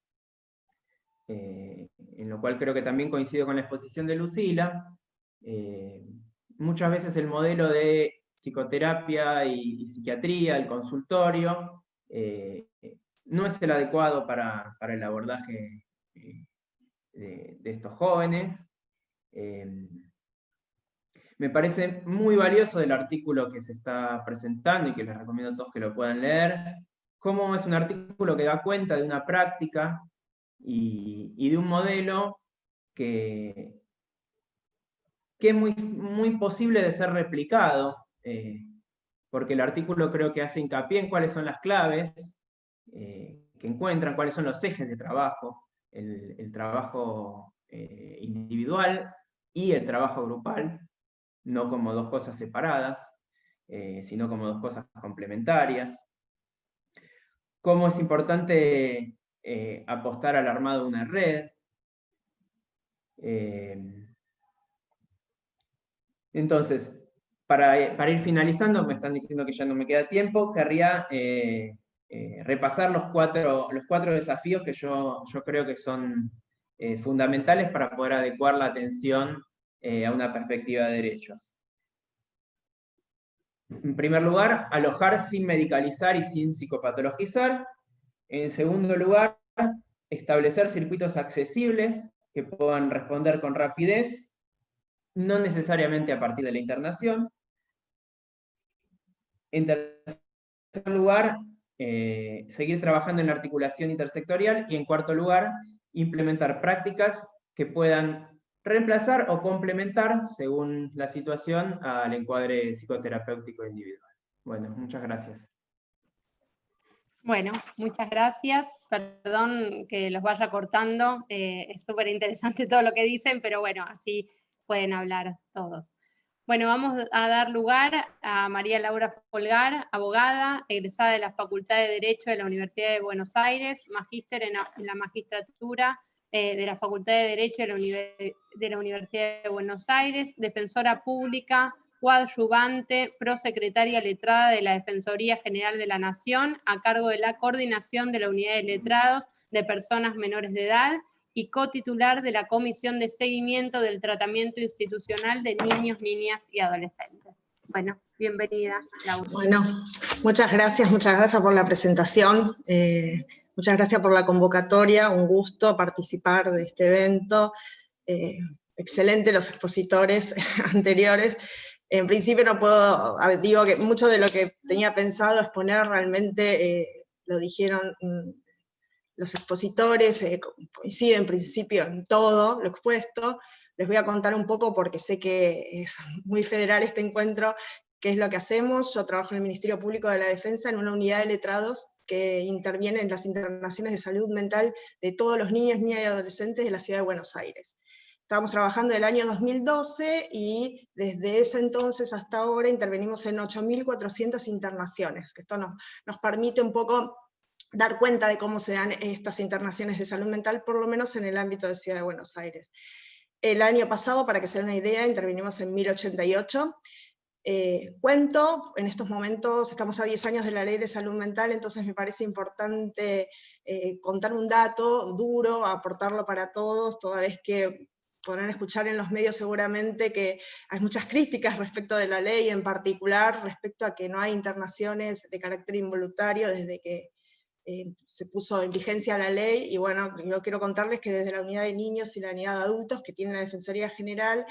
En lo cual creo que también coincido con la exposición de Lucila. Muchas veces el modelo de psicoterapia y psiquiatría, el consultorio, no es el adecuado para el abordaje de estos jóvenes. Me parece muy valioso el artículo que se está presentando y que les recomiendo a todos que lo puedan leer, cómo es un artículo que da cuenta de una práctica y de un modelo que es muy posible de ser replicado, porque el artículo creo que hace hincapié en cuáles son las claves que encuentran, cuáles son los ejes de trabajo, el trabajo individual y el trabajo grupal, no como dos cosas separadas, sino como dos cosas complementarias. Cómo es importante apostar al armado de una red. Entonces, para ir finalizando, me están diciendo que ya no me queda tiempo, querría repasar los cuatro desafíos que yo creo que son fundamentales para poder adecuar la atención a una perspectiva de derechos. En primer lugar, alojar sin medicalizar y sin psicopatologizar. En segundo lugar, establecer circuitos accesibles que puedan responder con rapidez, no necesariamente a partir de la internación. En tercer lugar, seguir trabajando en la articulación intersectorial. Y en cuarto lugar, implementar prácticas que puedan reemplazar o complementar, según la situación, al encuadre psicoterapéutico individual. Bueno, muchas gracias. Bueno, muchas gracias. Perdón que los vaya cortando. Es súper interesante todo lo que dicen, pero bueno, así pueden hablar todos. Bueno, vamos a dar lugar a María Laura Folgar, abogada, egresada de la Facultad de Derecho de la Universidad de Buenos Aires, magíster en la magistratura de la Facultad de Derecho de la Universidad de Buenos Aires, defensora pública, coadyuvante, prosecretaria letrada de la Defensoría General de la Nación, a cargo de la coordinación de la Unidad de Letrados de Personas Menores de Edad, y cotitular de la Comisión de Seguimiento del Tratamiento Institucional de Niños, Niñas y Adolescentes. Bueno, bienvenida, Laura. Bueno, muchas gracias por la presentación, muchas gracias por la convocatoria, un gusto participar de este evento, excelente los expositores anteriores. En principio no puedo, digo que mucho de lo que tenía pensado exponer realmente lo dijeron los expositores, coincide en principio en todo lo expuesto. Les voy a contar un poco, porque sé que es muy federal este encuentro, qué es lo que hacemos. Yo trabajo en el Ministerio Público de la Defensa en una unidad de letrados que interviene en las internaciones de salud mental de todos los niños, niñas y adolescentes de la Ciudad de Buenos Aires. Estábamos trabajando el año 2012 y desde ese entonces hasta ahora intervenimos en 8.400 internaciones, que esto nos permite un poco dar cuenta de cómo se dan estas internaciones de salud mental, por lo menos en el ámbito de Ciudad de Buenos Aires. El año pasado, para que se den una idea, intervinimos en 1088. Cuento, en estos momentos estamos a 10 años de la Ley de Salud Mental, entonces me parece importante contar un dato duro, aportarlo para todos, toda vez que podrán escuchar en los medios seguramente que hay muchas críticas respecto de la ley, en particular respecto a que no hay internaciones de carácter involuntario desde que se puso en vigencia la ley. Y bueno, yo quiero contarles que desde la unidad de niños y la unidad de adultos que tiene la Defensoría General,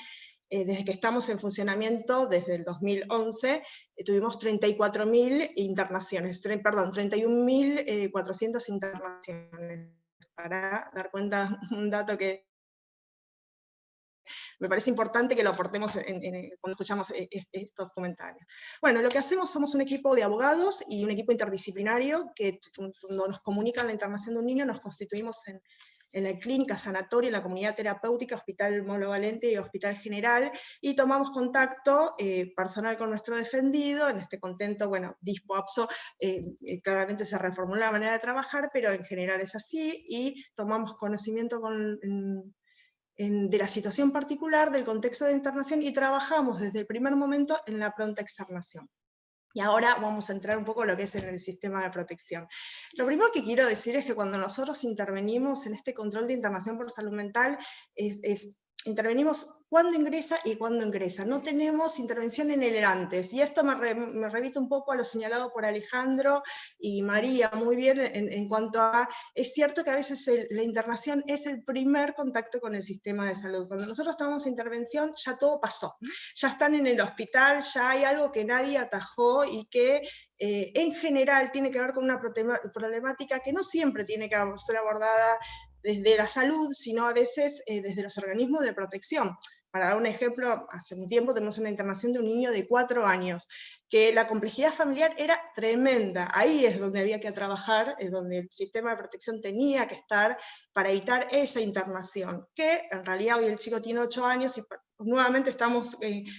desde que estamos en funcionamiento, desde el 2011, tuvimos 34.000 internaciones, 31.400 internaciones, para dar cuenta un dato que me parece importante que lo aportemos cuando escuchamos estos comentarios. Bueno, lo que hacemos, somos un equipo de abogados y un equipo interdisciplinario que cuando nos comunican la internación de un niño nos constituimos en la clínica, sanatorio, en la comunidad terapéutica, Hospital Molo Valente y Hospital General, y tomamos contacto personal con nuestro defendido. En este contento, bueno, Dispo APSO, claramente se reformuló la manera de trabajar, pero en general es así, y tomamos conocimiento de la situación particular, del contexto de internación, y trabajamos desde el primer momento en la pronta externación. Y ahora vamos a entrar un poco en lo que es en el sistema de protección. Lo primero que quiero decir es que cuando nosotros intervenimos en este control de internación por salud mental, es intervenimos cuándo ingresa y cuándo ingresa. No tenemos intervención en el antes. Y esto me remite un poco a lo señalado por Alejandro y María muy bien en cuanto a, es cierto que a veces la internación es el primer contacto con el sistema de salud. Cuando nosotros tomamos intervención ya todo pasó. Ya están en el hospital, ya hay algo que nadie atajó y que en general tiene que ver con una problemática que no siempre tiene que ser abordada desde la salud, sino a veces desde los organismos de protección. Para dar un ejemplo, hace un tiempo tenemos una internación de un niño de 4 años, que la complejidad familiar era tremenda. Ahí es donde había que trabajar, es donde el sistema de protección tenía que estar para evitar esa internación, que en realidad hoy el chico tiene 8 años y nuevamente estamos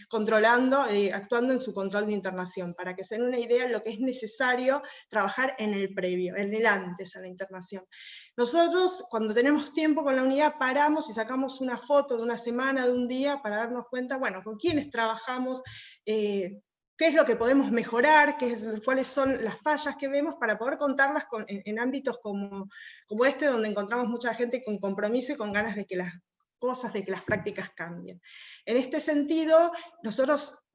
controlando, actuando en su control de internación, para que se den una idea de lo que es necesario trabajar en el previo, en el antes a la internación. Nosotros, cuando tenemos tiempo con la unidad, paramos y sacamos una foto de una semana, de un día, para darnos cuenta, bueno, con quiénes trabajamos, qué es lo que podemos mejorar, cuáles son las fallas que vemos, para poder contarlas en ámbitos como este, donde encontramos mucha gente con compromiso y con ganas de que las cosas, de que las prácticas cambien. En este sentido, nosotros,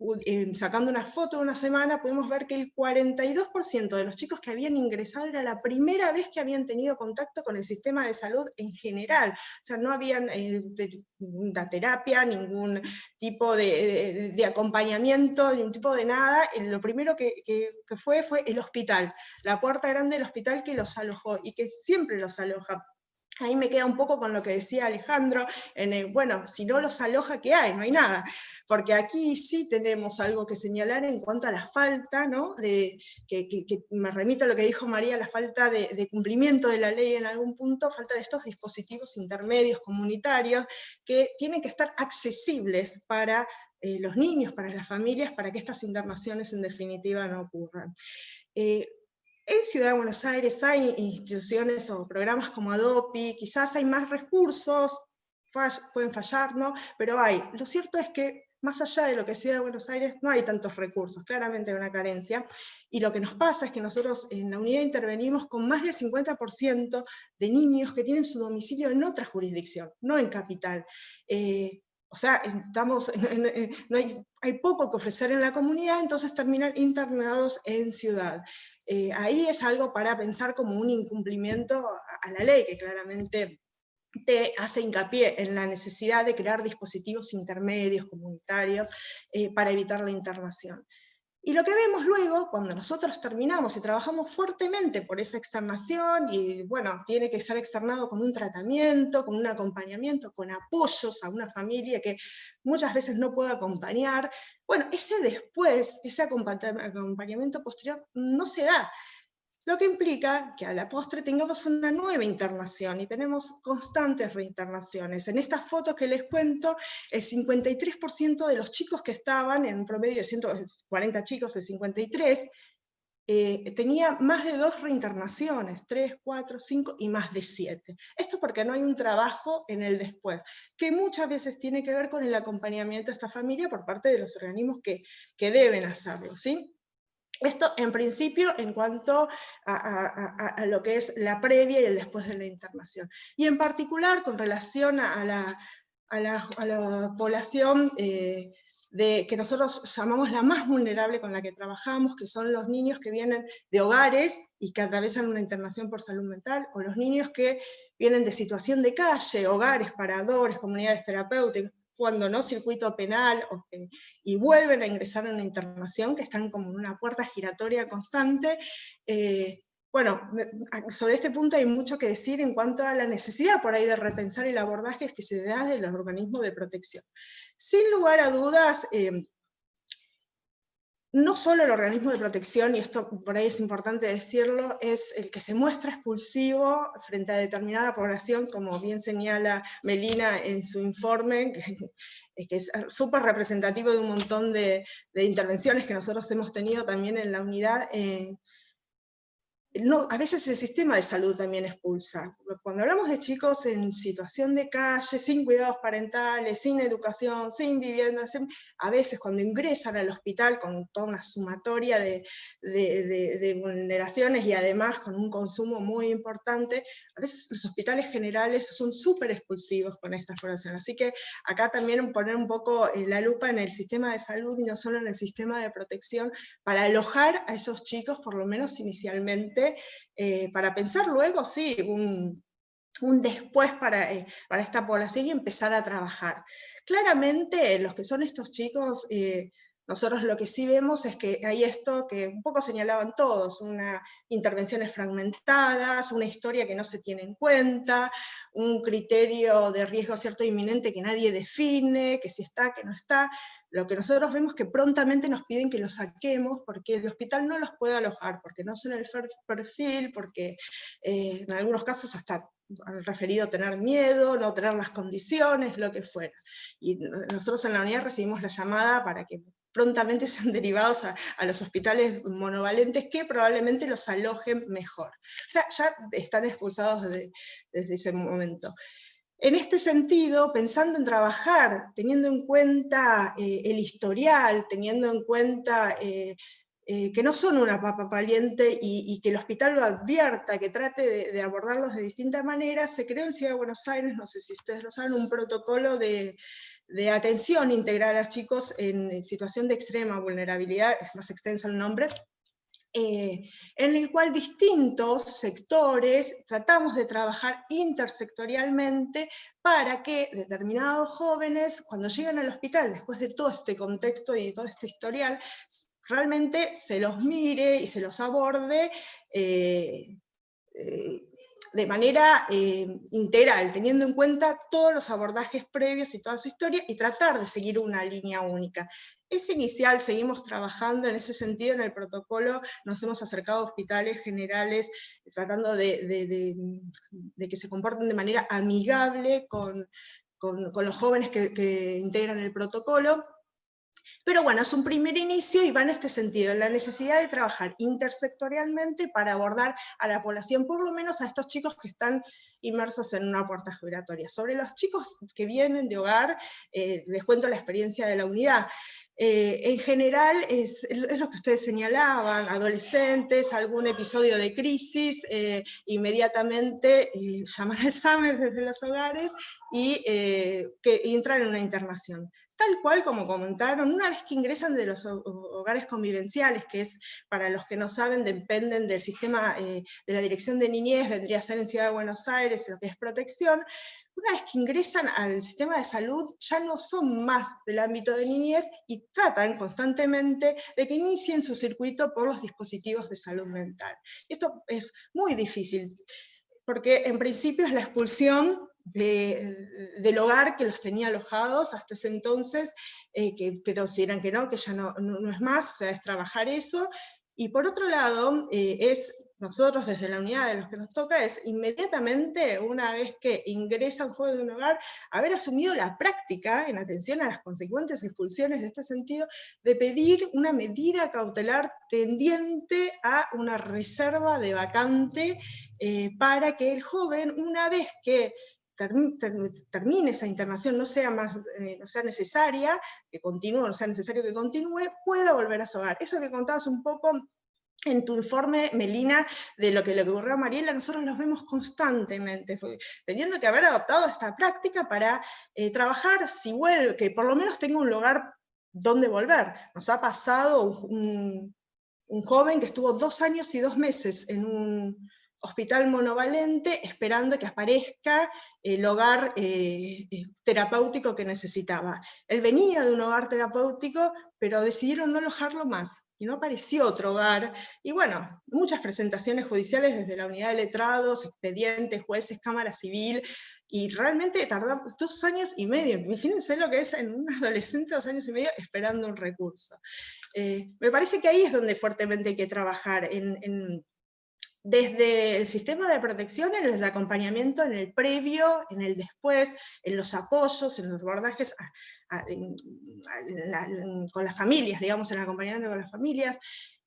sacando una foto de una semana, podemos ver que el 42% de los chicos que habían ingresado era la primera vez que habían tenido contacto con el sistema de salud en general. O sea, no habían ninguna terapia, ningún tipo de acompañamiento, ningún tipo de nada. Lo primero que fue el hospital, la puerta grande del hospital que los alojó, y que siempre los aloja. Ahí me queda un poco con lo que decía Alejandro, bueno, si no los aloja, ¿qué hay? No hay nada, porque aquí sí tenemos algo que señalar en cuanto a la falta, ¿no? Que me remito a lo que dijo María, la falta de cumplimiento de la ley en algún punto, falta de estos dispositivos intermedios comunitarios que tienen que estar accesibles para los niños, para las familias, para que estas internaciones en definitiva no ocurran. En Ciudad de Buenos Aires hay instituciones o programas como ADOPI, quizás hay más recursos, pueden fallar, ¿no? Pero hay. Lo cierto es que más allá de lo que es Ciudad de Buenos Aires no hay tantos recursos, claramente hay una carencia, y lo que nos pasa es que nosotros en la unidad intervenimos con más del 50% de niños que tienen su domicilio en otra jurisdicción, no en capital. O sea, hay poco que ofrecer en la comunidad, entonces terminan internados en ciudad. Ahí es algo para pensar como un incumplimiento a la ley, que claramente te hace hincapié en la necesidad de crear dispositivos intermedios, comunitarios, para evitar la internación. Y lo que vemos luego, cuando nosotros terminamos y trabajamos fuertemente por esa externación, y bueno, tiene que ser externado con un tratamiento, con un acompañamiento, con apoyos a una familia que muchas veces no puede acompañar, bueno, ese acompañamiento posterior no se da. Lo que implica que a la postre tengamos una nueva internación y tenemos constantes reinternaciones. En estas fotos que les cuento, el 53% de los chicos que estaban, en un promedio de 140 chicos, el 53, tenía más de 2 reinternaciones, 3, 4, 5 y más de 7. Esto porque no hay un trabajo en el después, que muchas veces tiene que ver con el acompañamiento a esta familia por parte de los organismos que deben hacerlo, ¿sí? Esto en principio en cuanto a lo que es la previa y el después de la internación. Y en particular con relación a la población que nosotros llamamos la más vulnerable con la que trabajamos, que son los niños que vienen de hogares y que atraviesan una internación por salud mental, o los niños que vienen de situación de calle, hogares, paradores, comunidades terapéuticas, cuando no circuito penal, y vuelven a ingresar en una internación, que están como en una puerta giratoria constante. Bueno, sobre este punto hay mucho que decir en cuanto a la necesidad por ahí de repensar el abordaje que se da de los organismos de protección. Sin lugar a dudas, no solo el organismo de protección, y esto por ahí es importante decirlo, es el que se muestra expulsivo frente a determinada población, como bien señala Melina en su informe, que es súper representativo de un montón de intervenciones que nosotros hemos tenido también en la unidad. no, a veces el sistema de salud también expulsa. Cuando hablamos de chicos en situación de calle, sin cuidados parentales, sin educación, sin vivienda, a veces cuando ingresan al hospital con toda una sumatoria de vulneraciones y además con un consumo muy importante, a veces los hospitales generales son súper expulsivos con esta población. Así que acá también poner un poco la lupa en el sistema de salud y no solo en el sistema de protección, para alojar a esos chicos, por lo menos inicialmente, para pensar luego, sí, un después para esta población y empezar a trabajar. Claramente, los que son estos chicos, nosotros lo que sí vemos es que hay esto que un poco señalaban todos, intervenciones fragmentadas, una historia que no se tiene en cuenta, un criterio de riesgo cierto e inminente que nadie define, que si está, que no está. Lo que nosotros vemos es que prontamente nos piden que los saquemos porque el hospital no los puede alojar, porque no son el perfil, porque en algunos casos hasta han referido tener miedo, no tener las condiciones, lo que fuera. Y nosotros en la unidad recibimos la llamada para que prontamente sean derivados a los hospitales monovalentes que probablemente los alojen mejor. O sea, ya están expulsados desde ese momento. En este sentido, pensando en trabajar, teniendo en cuenta el historial, teniendo en cuenta que no son una papa caliente y que el hospital lo advierta, que trate de abordarlos de distintas maneras, se creó en Ciudad de Buenos Aires, no sé si ustedes lo saben, un protocolo de atención integral a los chicos en situación de extrema vulnerabilidad, es más extenso el nombre, en el cual distintos sectores tratamos de trabajar intersectorialmente para que determinados jóvenes, cuando llegan al hospital, después de todo este contexto y todo este historial, realmente se los mire y se los aborde de manera integral, teniendo en cuenta todos los abordajes previos y toda su historia, y tratar de seguir una línea única. Es inicial, seguimos trabajando en ese sentido en el protocolo, nos hemos acercado a hospitales generales, tratando de que se comporten de manera amigable con los jóvenes que integran el protocolo. Pero bueno, es un primer inicio y va en este sentido, en la necesidad de trabajar intersectorialmente para abordar a la población, por lo menos a estos chicos que están inmersos en una puerta giratoria. Sobre los chicos que vienen de hogar, les cuento la experiencia de la unidad. En general es lo que ustedes señalaban, adolescentes, algún episodio de crisis, inmediatamente llaman al SAME desde los hogares y que entran en una internación. Tal cual como comentaron, una vez que ingresan de los hogares convivenciales, que es, para los que no saben, dependen del sistema de la Dirección de Niñez, vendría a ser en Ciudad de Buenos Aires, lo que es protección, una vez que ingresan al sistema de salud, ya no son más del ámbito de niñez y tratan constantemente de que inicien su circuito por los dispositivos de salud mental. Esto es muy difícil, porque en principio es la expulsión del hogar que los tenía alojados hasta ese entonces, que consideran que ya no es más, o sea, es trabajar eso. Y por otro lado, nosotros desde la unidad de los que nos toca, es inmediatamente, una vez que ingresa un joven de un hogar, haber asumido la práctica, en atención a las consecuentes expulsiones de este sentido, de pedir una medida cautelar tendiente a una reserva de vacante para que el joven, una vez que termine esa internación, no sea necesaria que continúe, no sea necesario que continúe, pueda volver a su hogar. Eso que contabas un poco en tu informe, Melina, de lo que le ocurrió a Mariela, nosotros los vemos constantemente, teniendo que haber adoptado esta práctica para trabajar, si vuelve, que por lo menos tenga un lugar donde volver. Nos ha pasado un joven que estuvo 2 años y 2 meses en un hospital monovalente esperando que aparezca el hogar terapéutico que necesitaba. Él venía de un hogar terapéutico, pero decidieron no alojarlo más, y no apareció otro hogar, y bueno, muchas presentaciones judiciales desde la unidad de letrados, expedientes, jueces, cámara civil, y realmente tardamos 2 años y medio, imagínense lo que es en un adolescente 2 años y medio esperando un recurso. Me parece que ahí es donde fuertemente hay que trabajar, desde el sistema de protección, en el de acompañamiento, en el previo, en el después, en los apoyos, en los abordajes con las familias, digamos, en el acompañamiento con las familias,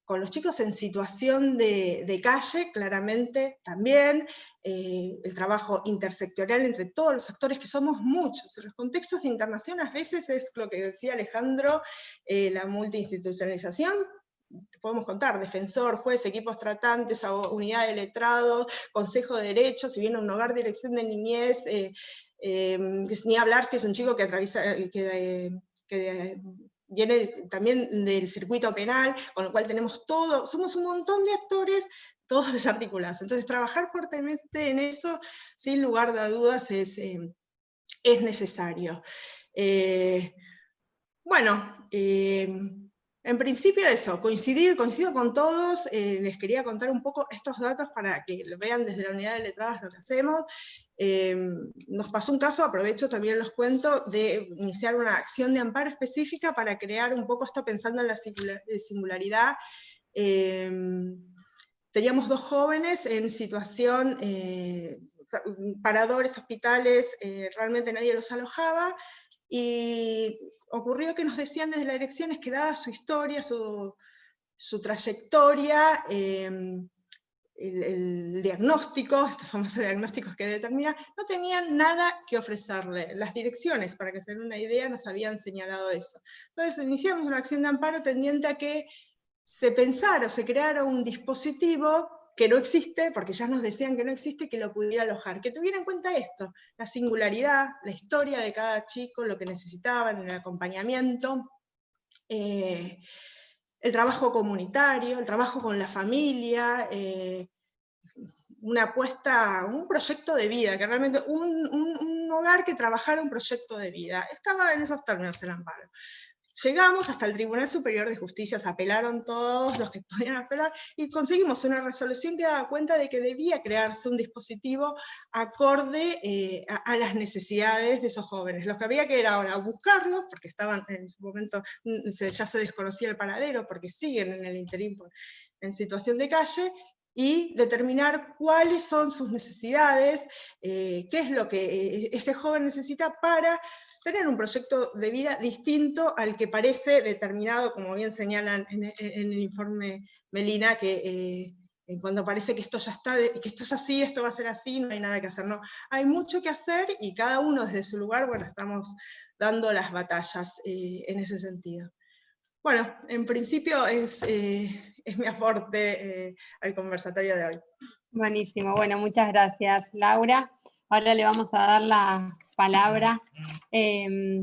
con los chicos en situación de calle, claramente también, el trabajo intersectorial entre todos los actores, que somos muchos. En los contextos de internación a veces es lo que decía Alejandro, la multiinstitucionalización. Podemos contar, defensor, juez, equipos tratantes, unidad de letrados, consejo de derechos, si viene un hogar, dirección de niñez, ni hablar si es un chico que atraviesa, que viene también del circuito penal, con lo cual tenemos todo, somos un montón de actores, todos desarticulados. Entonces trabajar fuertemente en eso, sin lugar de dudas, es necesario. En principio eso, coincido con todos, les quería contar un poco estos datos para que lo vean desde la unidad de letradas lo que hacemos. Nos pasó un caso, aprovecho también los cuento, de iniciar una acción de amparo específica para crear un poco esto pensando en la singularidad. Teníamos 2 jóvenes en situación, paradores, hospitales, realmente nadie los alojaba, y ocurrió que nos decían desde la dirección que dada su historia, su trayectoria, el diagnóstico, estos famosos diagnósticos que determinan, no tenían nada que ofrecerle. Las direcciones, para que se den una idea, nos habían señalado eso. Entonces iniciamos una acción de amparo tendiente a que se pensara o se creara un dispositivo que no existe, porque ya nos decían que no existe, que lo pudiera alojar, que tuviera en cuenta esto, la singularidad, la historia de cada chico, lo que necesitaban, el acompañamiento, el trabajo comunitario, el trabajo con la familia, una apuesta, un proyecto de vida, que realmente un hogar que trabajara un proyecto de vida. Estaba en esos términos el amparo. Llegamos hasta el Tribunal Superior de Justicia, se apelaron todos los que podían apelar, y conseguimos una resolución que daba cuenta de que debía crearse un dispositivo acorde a las necesidades de esos jóvenes. Lo que había que era ahora buscarlos, porque estaban en su momento, ya se desconocía el paradero, porque siguen en el interín en situación de calle, y determinar cuáles son sus necesidades, qué es lo que ese joven necesita para tener un proyecto de vida distinto al que parece determinado, como bien señalan en el informe Melina, que cuando parece que esto ya está, que esto es así, esto va a ser así, no hay nada que hacer. No, hay mucho que hacer, y cada uno desde su lugar, bueno, estamos dando las batallas en ese sentido. Bueno, en principio es mi aporte al conversatorio de hoy. Buenísimo, bueno, muchas gracias, Laura. Ahora le vamos a dar la palabra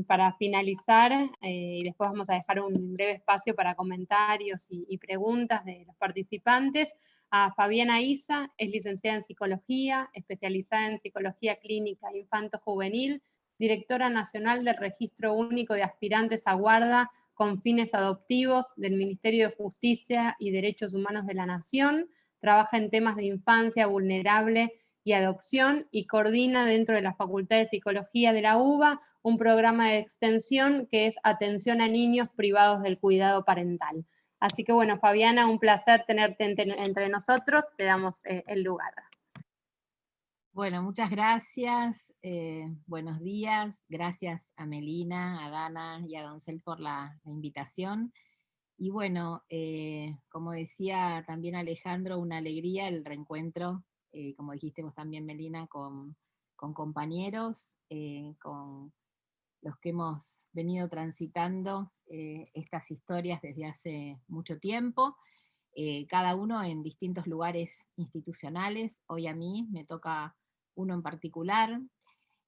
para finalizar, y después vamos a dejar un breve espacio para comentarios y preguntas de los participantes, a Fabiana Isa. Es licenciada en Psicología, especializada en Psicología Clínica Infanto-Juvenil, directora nacional del Registro Único de Aspirantes a Guarda con fines adoptivos del Ministerio de Justicia y Derechos Humanos de la Nación. Trabaja en temas de infancia vulnerable y adopción, y coordina dentro de la Facultad de Psicología de la UBA un programa de extensión que es Atención a Niños Privados del Cuidado Parental. Así que bueno, Fabiana, un placer tenerte entre nosotros, te damos el lugar. Bueno, muchas gracias, buenos días, gracias a Melina, a Dana y a Doncel por la invitación. Y bueno, como decía también Alejandro, una alegría el reencuentro, como dijiste vos también, Melina, con compañeros, con los que hemos venido transitando estas historias desde hace mucho tiempo, cada uno en distintos lugares institucionales. Hoy a mí me toca uno en particular.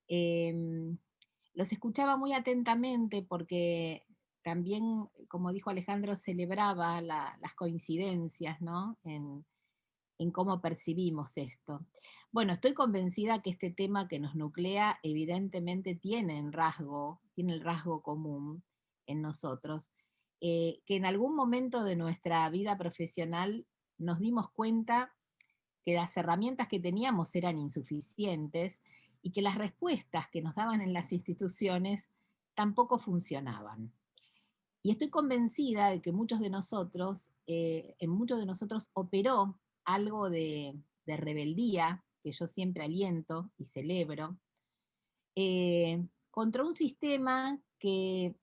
Los escuchaba muy atentamente porque también, como dijo Alejandro, celebraba las coincidencias, ¿no? en cómo percibimos esto. Bueno, estoy convencida que este tema que nos nuclea evidentemente tiene el rasgo común en nosotros, que en algún momento de nuestra vida profesional nos dimos cuenta que las herramientas que teníamos eran insuficientes y que las respuestas que nos daban en las instituciones tampoco funcionaban. Y estoy convencida de que en muchos de nosotros operó algo de rebeldía, que yo siempre aliento y celebro, contra un sistema que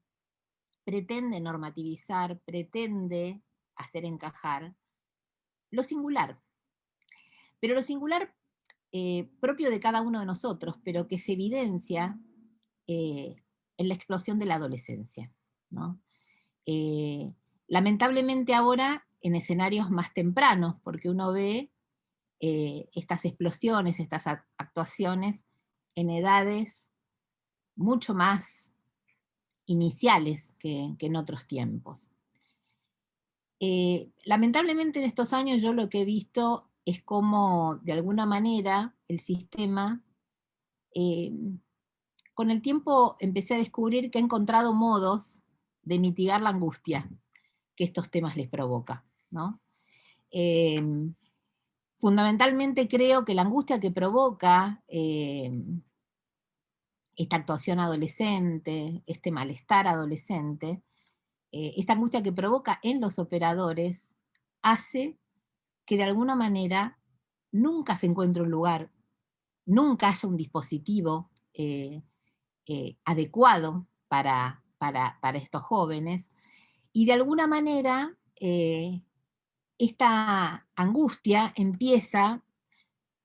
pretende normativizar, pretende hacer encajar lo singular. Pero lo singular propio de cada uno de nosotros, pero que se evidencia en la explosión de la adolescencia, ¿no? Lamentablemente ahora en escenarios más tempranos, porque uno ve estas explosiones, estas actuaciones en edades mucho más iniciales que en otros tiempos. Lamentablemente en estos años yo lo que he visto es cómo de alguna manera el sistema, con el tiempo empecé a descubrir que ha encontrado modos de mitigar la angustia que estos temas les provoca, ¿no? Fundamentalmente creo que la angustia que provoca esta actuación adolescente, este malestar adolescente, esta angustia que provoca en los operadores, hace que de alguna manera nunca se encuentre un lugar, nunca haya un dispositivo adecuado para estos jóvenes, y de alguna manera esta angustia empieza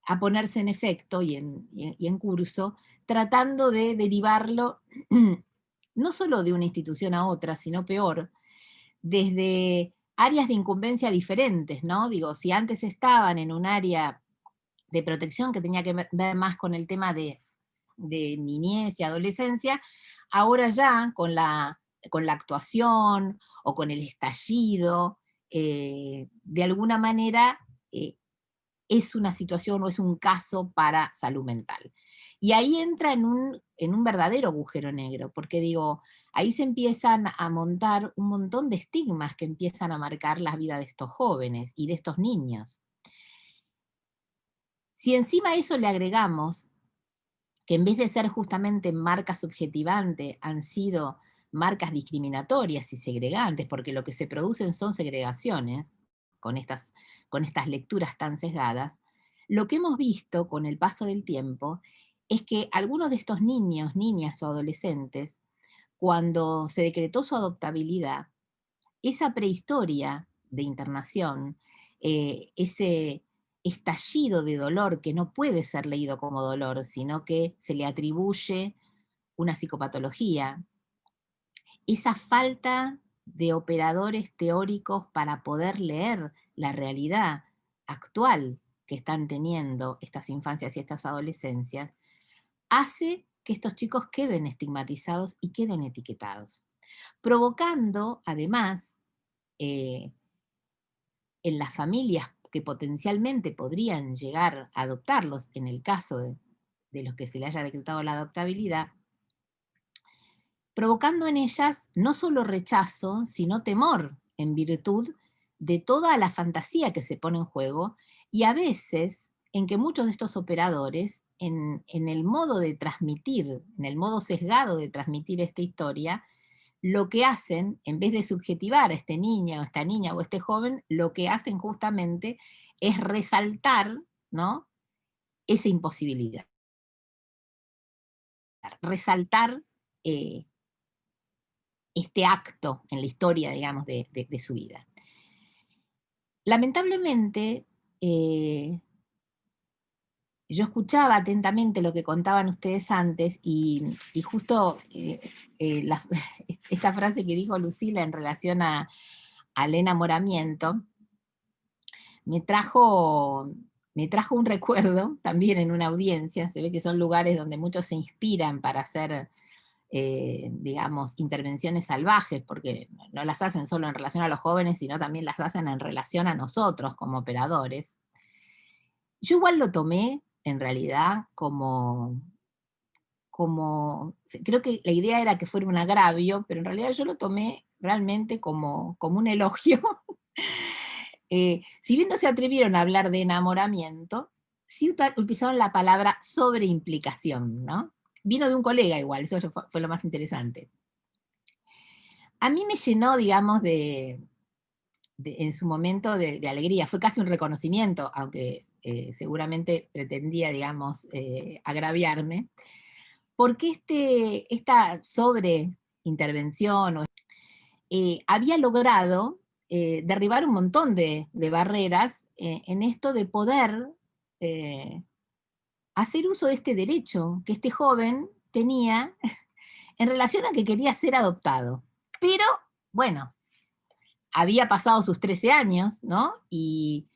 a ponerse en efecto y en curso, tratando de derivarlo no solo de una institución a otra, sino peor, desde áreas de incumbencia diferentes, ¿no? Digo, si antes estaban en un área de protección que tenía que ver más con el tema de niñez y adolescencia, ahora ya con la actuación o con el estallido, de alguna manera es una situación o es un caso para salud mental. Y ahí entra en un verdadero agujero negro, porque digo, ahí se empiezan a montar un montón de estigmas que empiezan a marcar la vida de estos jóvenes y de estos niños. Si encima a eso le agregamos que en vez de ser justamente marcas subjetivantes, han sido marcas discriminatorias y segregantes, porque lo que se producen son segregaciones, con estas lecturas tan sesgadas, lo que hemos visto con el paso del tiempo es que algunos de estos niños, niñas o adolescentes, cuando se decretó su adoptabilidad, esa prehistoria de internación, ese estallido de dolor que no puede ser leído como dolor, sino que se le atribuye una psicopatología, esa falta de operadores teóricos para poder leer la realidad actual que están teniendo estas infancias y estas adolescencias, hace que estos chicos queden estigmatizados y queden etiquetados, provocando además en las familias que potencialmente podrían llegar a adoptarlos, en el caso de los que se le haya decretado la adoptabilidad, provocando en ellas no solo rechazo, sino temor, en virtud de toda la fantasía que se pone en juego, y a veces en que muchos de estos operadores, en el modo de transmitir, en el modo sesgado de transmitir esta historia, lo que hacen, en vez de subjetivar a este niño, a esta niña o a este joven, lo que hacen justamente es resaltar, ¿no?, esa imposibilidad. Resaltar este acto en la historia, digamos, de su vida. Lamentablemente, yo escuchaba atentamente lo que contaban ustedes antes y justo esta frase que dijo Lucila en relación al enamoramiento me trajo un recuerdo también en una audiencia. Se ve que son lugares donde muchos se inspiran para hacer digamos, intervenciones salvajes, porque no las hacen solo en relación a los jóvenes, sino también las hacen en relación a nosotros como operadores. Yo igual lo tomé, en realidad, como creo que la idea era que fuera un agravio, pero en realidad yo lo tomé realmente como un elogio. Si bien no se atrevieron a hablar de enamoramiento, sí utilizaron la palabra sobreimplicación, ¿no? Vino de un colega igual, eso fue lo más interesante. A mí me llenó, digamos, en su momento de alegría, fue casi un reconocimiento, aunque seguramente pretendía, digamos, agraviarme, porque esta sobreintervención había logrado derribar un montón de barreras en esto de poder hacer uso de este derecho que este joven tenía en relación a que quería ser adoptado. Pero, bueno, había pasado sus 13 años, ¿no? Y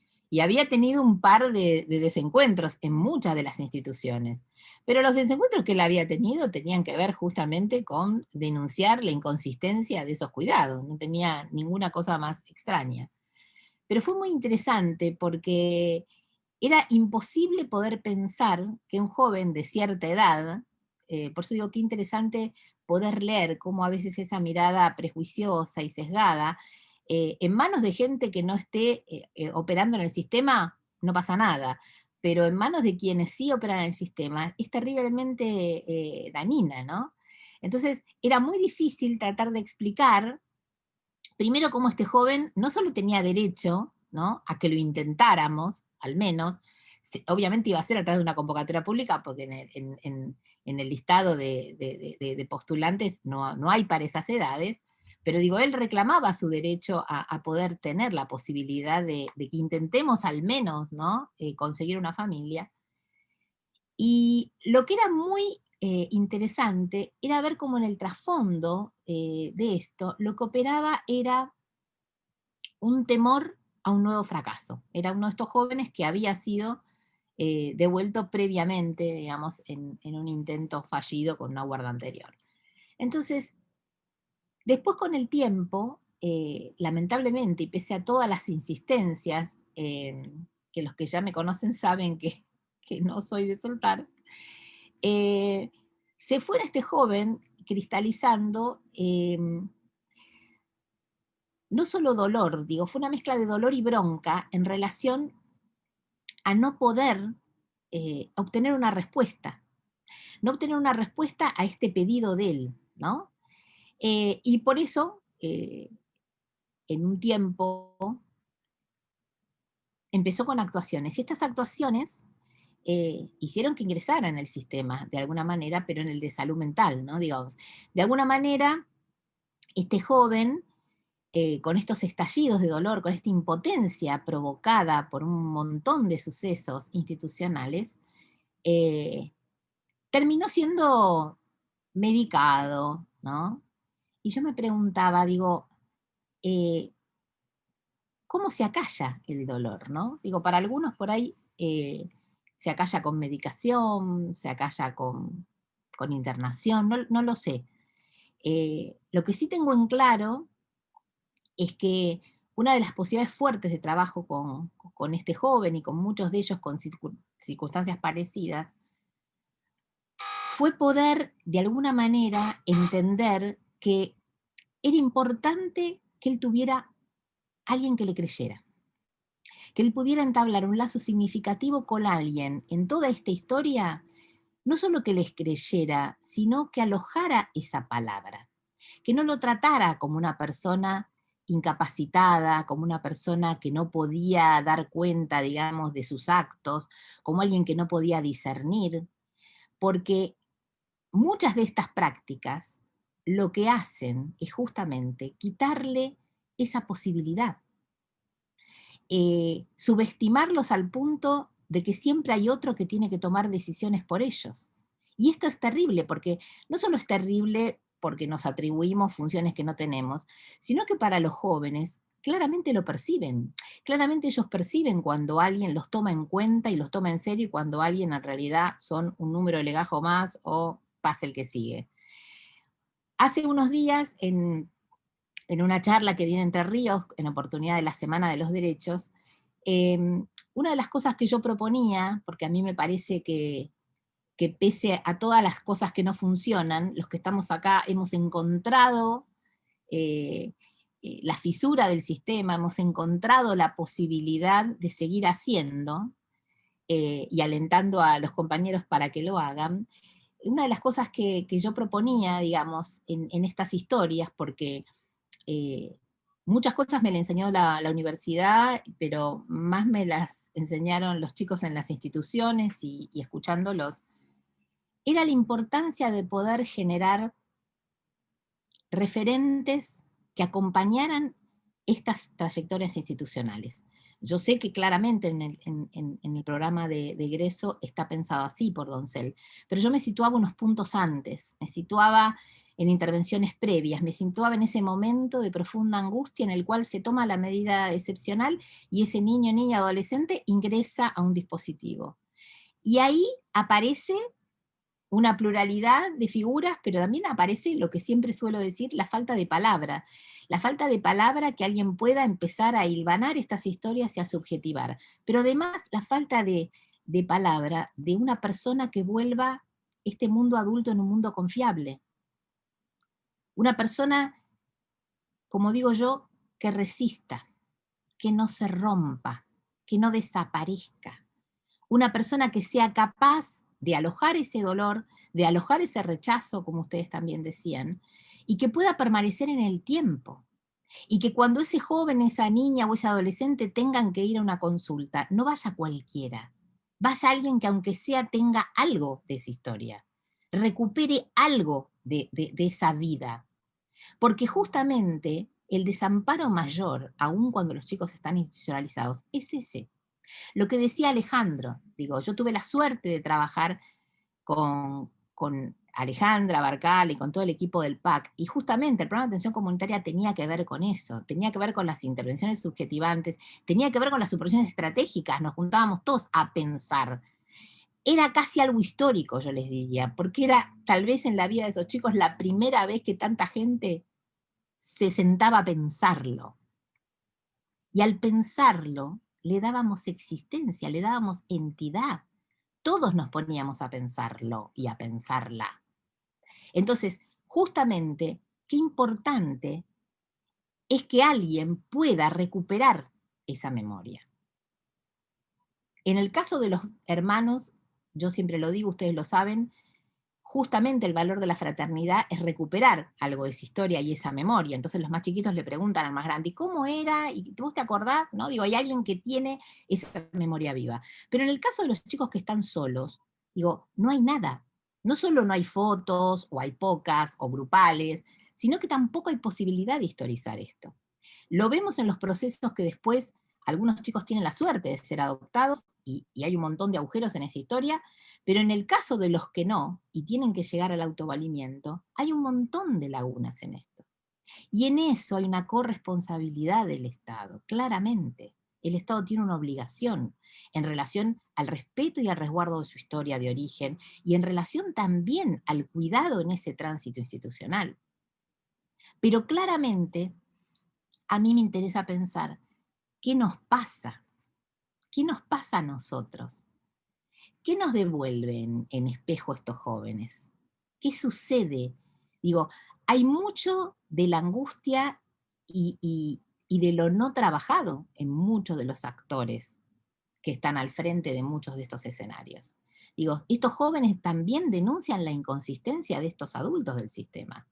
había tenido un par de desencuentros en muchas de las instituciones. Pero los desencuentros que él había tenido tenían que ver justamente con denunciar la inconsistencia de esos cuidados, no tenía ninguna cosa más extraña. Pero fue muy interesante porque era imposible poder pensar que un joven de cierta edad, por eso digo que interesante poder leer cómo a veces esa mirada prejuiciosa y sesgada, en manos de gente que no esté operando en el sistema, no pasa nada, pero en manos de quienes sí operan en el sistema, es terriblemente dañina, ¿no? Entonces, era muy difícil tratar de explicar, primero, cómo este joven no solo tenía derecho, ¿no?, a que lo intentáramos, al menos, obviamente iba a ser a través de una convocatoria pública, porque en el listado de postulantes no hay para esas edades, pero digo, él reclamaba su derecho a poder tener la posibilidad de que intentemos al menos, ¿no?, conseguir una familia. Y lo que era muy interesante era ver cómo en el trasfondo de esto, lo que operaba era un temor a un nuevo fracaso. Era uno de estos jóvenes que había sido devuelto previamente, digamos, en un intento fallido con una guarda anterior. Entonces, después con el tiempo, lamentablemente, y pese a todas las insistencias, que los que ya me conocen saben que no soy de soltar, se fue este joven cristalizando no solo dolor, digo, fue una mezcla de dolor y bronca en relación a no poder obtener una respuesta. No obtener una respuesta a este pedido de él, ¿no? Y por eso, en un tiempo, empezó con actuaciones. Y estas actuaciones hicieron que ingresara en el sistema, de alguna manera, pero en el de salud mental, ¿no? Digamos, de alguna manera, este joven, con estos estallidos de dolor, con esta impotencia provocada por un montón de sucesos institucionales, terminó siendo medicado, ¿no? Y yo me preguntaba, digo, ¿cómo se acalla el dolor, no? Digo, para algunos por ahí se acalla con medicación, se acalla con internación, no lo sé. Lo que sí tengo en claro es que una de las posibilidades fuertes de trabajo con este joven y con muchos de ellos con circunstancias parecidas, fue poder de alguna manera entender que era importante que él tuviera alguien que le creyera, que él pudiera entablar un lazo significativo con alguien en toda esta historia, no solo que les creyera, sino que alojara esa palabra, que no lo tratara como una persona incapacitada, como una persona que no podía dar cuenta, digamos, de sus actos, como alguien que no podía discernir, porque muchas de estas prácticas lo que hacen es justamente quitarle esa posibilidad. Subestimarlos al punto de que siempre hay otro que tiene que tomar decisiones por ellos. Y esto es terrible, porque no solo es terrible porque nos atribuimos funciones que no tenemos, sino que para los jóvenes claramente lo perciben. Claramente ellos perciben cuando alguien los toma en cuenta y los toma en serio y cuando alguien en realidad son un número de legajo más o pasa el que sigue. Hace unos días, en una charla que di en Entre Ríos, en oportunidad de la Semana de los Derechos, una de las cosas que yo proponía, porque a mí me parece que pese a todas las cosas que no funcionan, los que estamos acá hemos encontrado la fisura del sistema, hemos encontrado la posibilidad de seguir haciendo y alentando a los compañeros para que lo hagan. Una de las cosas que yo proponía, digamos, en estas historias, porque muchas cosas me las enseñó la universidad, pero más me las enseñaron los chicos en las instituciones y escuchándolos, era la importancia de poder generar referentes que acompañaran estas trayectorias institucionales. Yo sé que claramente en el programa de egreso está pensado así por Doncel, pero yo me situaba unos puntos antes, me situaba en intervenciones previas, me situaba en ese momento de profunda angustia en el cual se toma la medida excepcional y ese niño, niña, adolescente ingresa a un dispositivo. Y ahí aparece una pluralidad de figuras, pero también aparece lo que siempre suelo decir, la falta de palabra. La falta de palabra que alguien pueda empezar a hilvanar estas historias y a subjetivar. Pero además la falta de palabra de una persona que vuelva este mundo adulto en un mundo confiable. Una persona, como digo yo, que resista, que no se rompa, que no desaparezca. Una persona que sea capaz de alojar ese dolor, de alojar ese rechazo, como ustedes también decían, y que pueda permanecer en el tiempo. Y que cuando ese joven, esa niña o ese adolescente tengan que ir a una consulta, no vaya cualquiera, vaya alguien que aunque sea tenga algo de esa historia, recupere algo de esa vida. Porque justamente el desamparo mayor, aun cuando los chicos están institucionalizados, es ese. Lo que decía Alejandro, digo, yo tuve la suerte de trabajar con Alejandra Barcal y con todo el equipo del PAC, y justamente el programa de atención comunitaria tenía que ver con eso, tenía que ver con las intervenciones subjetivantes, tenía que ver con las supervisiones estratégicas, nos juntábamos todos a pensar. Era casi algo histórico, yo les diría, porque era tal vez en la vida de esos chicos la primera vez que tanta gente se sentaba a pensarlo. Y al pensarlo, le dábamos existencia, le dábamos entidad. Todos nos poníamos a pensarlo y a pensarla. Entonces, justamente, qué importante es que alguien pueda recuperar esa memoria. En el caso de los hermanos, yo siempre lo digo, ustedes lo saben, justamente el valor de la fraternidad es recuperar algo de esa historia y esa memoria. Entonces los más chiquitos le preguntan al más grande, ¿y cómo era? ¿Y vos te acordás? ¿No? Digo, hay alguien que tiene esa memoria viva. Pero en el caso de los chicos que están solos, digo, no hay nada. No solo no hay fotos, o hay pocas, o grupales, sino que tampoco hay posibilidad de historizar esto. Lo vemos en los procesos que después algunos chicos tienen la suerte de ser adoptados, y hay un montón de agujeros en esa historia, pero en el caso de los que no, y tienen que llegar al autovalimiento, hay un montón de lagunas en esto. Y en eso hay una corresponsabilidad del Estado, claramente. El Estado tiene una obligación en relación al respeto y al resguardo de su historia de origen, y en relación también al cuidado en ese tránsito institucional. Pero claramente, a mí me interesa pensar, ¿qué nos pasa? ¿Qué nos pasa a nosotros? ¿Qué nos devuelven en espejo estos jóvenes? ¿Qué sucede? Digo, hay mucho de la angustia y de lo no trabajado en muchos de los actores que están al frente de muchos de estos escenarios. Digo, estos jóvenes también denuncian la inconsistencia de estos adultos del sistema.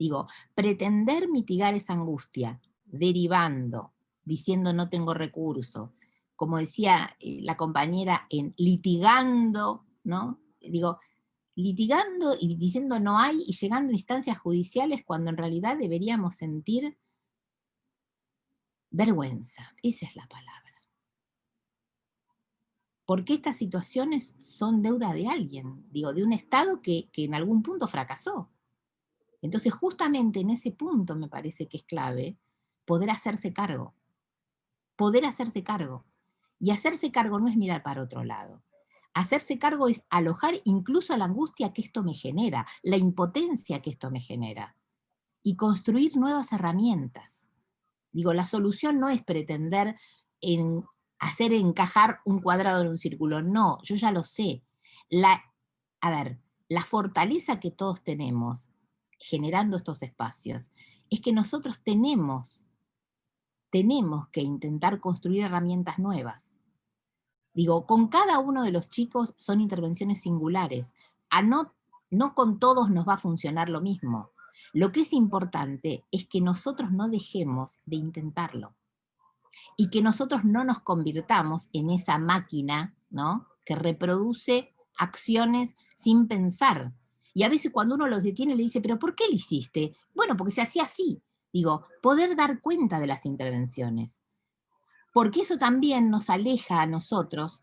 Digo, pretender mitigar esa angustia, derivando, diciendo no tengo recursos, como decía la compañera, en litigando, ¿no? Digo, litigando y diciendo no hay y llegando a instancias judiciales cuando en realidad deberíamos sentir vergüenza, esa es la palabra. Porque estas situaciones son deuda de alguien, digo, de un Estado que en algún punto fracasó. Entonces justamente en ese punto me parece que es clave poder hacerse cargo. Poder hacerse cargo. Y hacerse cargo no es mirar para otro lado. Hacerse cargo es alojar incluso la angustia que esto me genera, la impotencia que esto me genera, y construir nuevas herramientas. Digo, la solución no es pretender hacer encajar un cuadrado en un círculo, no, yo ya lo sé. La fortaleza que todos tenemos generando estos espacios es que nosotros tenemos que intentar construir herramientas nuevas. Digo, con cada uno de los chicos son intervenciones singulares. No con todos nos va a funcionar lo mismo. Lo que es importante es que nosotros no dejemos de intentarlo. Y que nosotros no nos convirtamos en esa máquina, ¿no?, que reproduce acciones sin pensar. Y a veces cuando uno los detiene le dice, ¿pero por qué lo hiciste? Bueno, porque se hacía así. Digo, poder dar cuenta de las intervenciones, porque eso también nos aleja a nosotros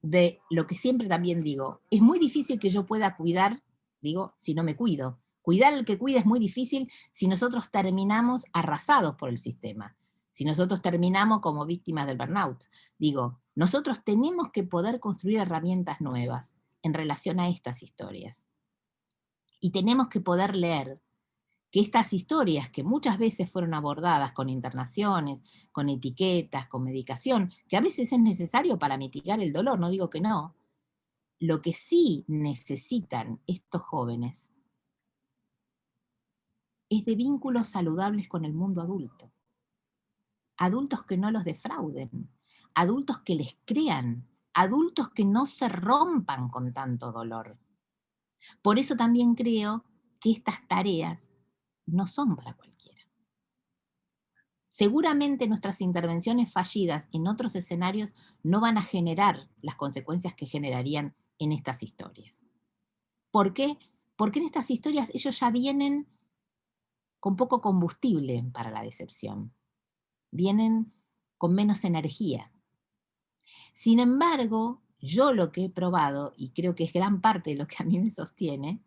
de lo que siempre también digo, es muy difícil que yo pueda cuidar, digo, si no me cuido. Cuidar al que cuida es muy difícil si nosotros terminamos arrasados por el sistema, si nosotros terminamos como víctimas del burnout. Digo, nosotros tenemos que poder construir herramientas nuevas en relación a estas historias. Y tenemos que poder leer que estas historias, que muchas veces fueron abordadas con internaciones, con etiquetas, con medicación, que a veces es necesario para mitigar el dolor, no digo que no, lo que sí necesitan estos jóvenes es de vínculos saludables con el mundo adulto. Adultos que no los defrauden, adultos que les crean, adultos que no se rompan con tanto dolor. Por eso también creo que estas tareas no son para cualquiera. Seguramente nuestras intervenciones fallidas en otros escenarios no van a generar las consecuencias que generarían en estas historias. ¿Por qué? Porque en estas historias ellos ya vienen con poco combustible para la decepción. Vienen con menos energía. Sin embargo, yo lo que he probado, y creo que es gran parte de lo que a mí me sostiene,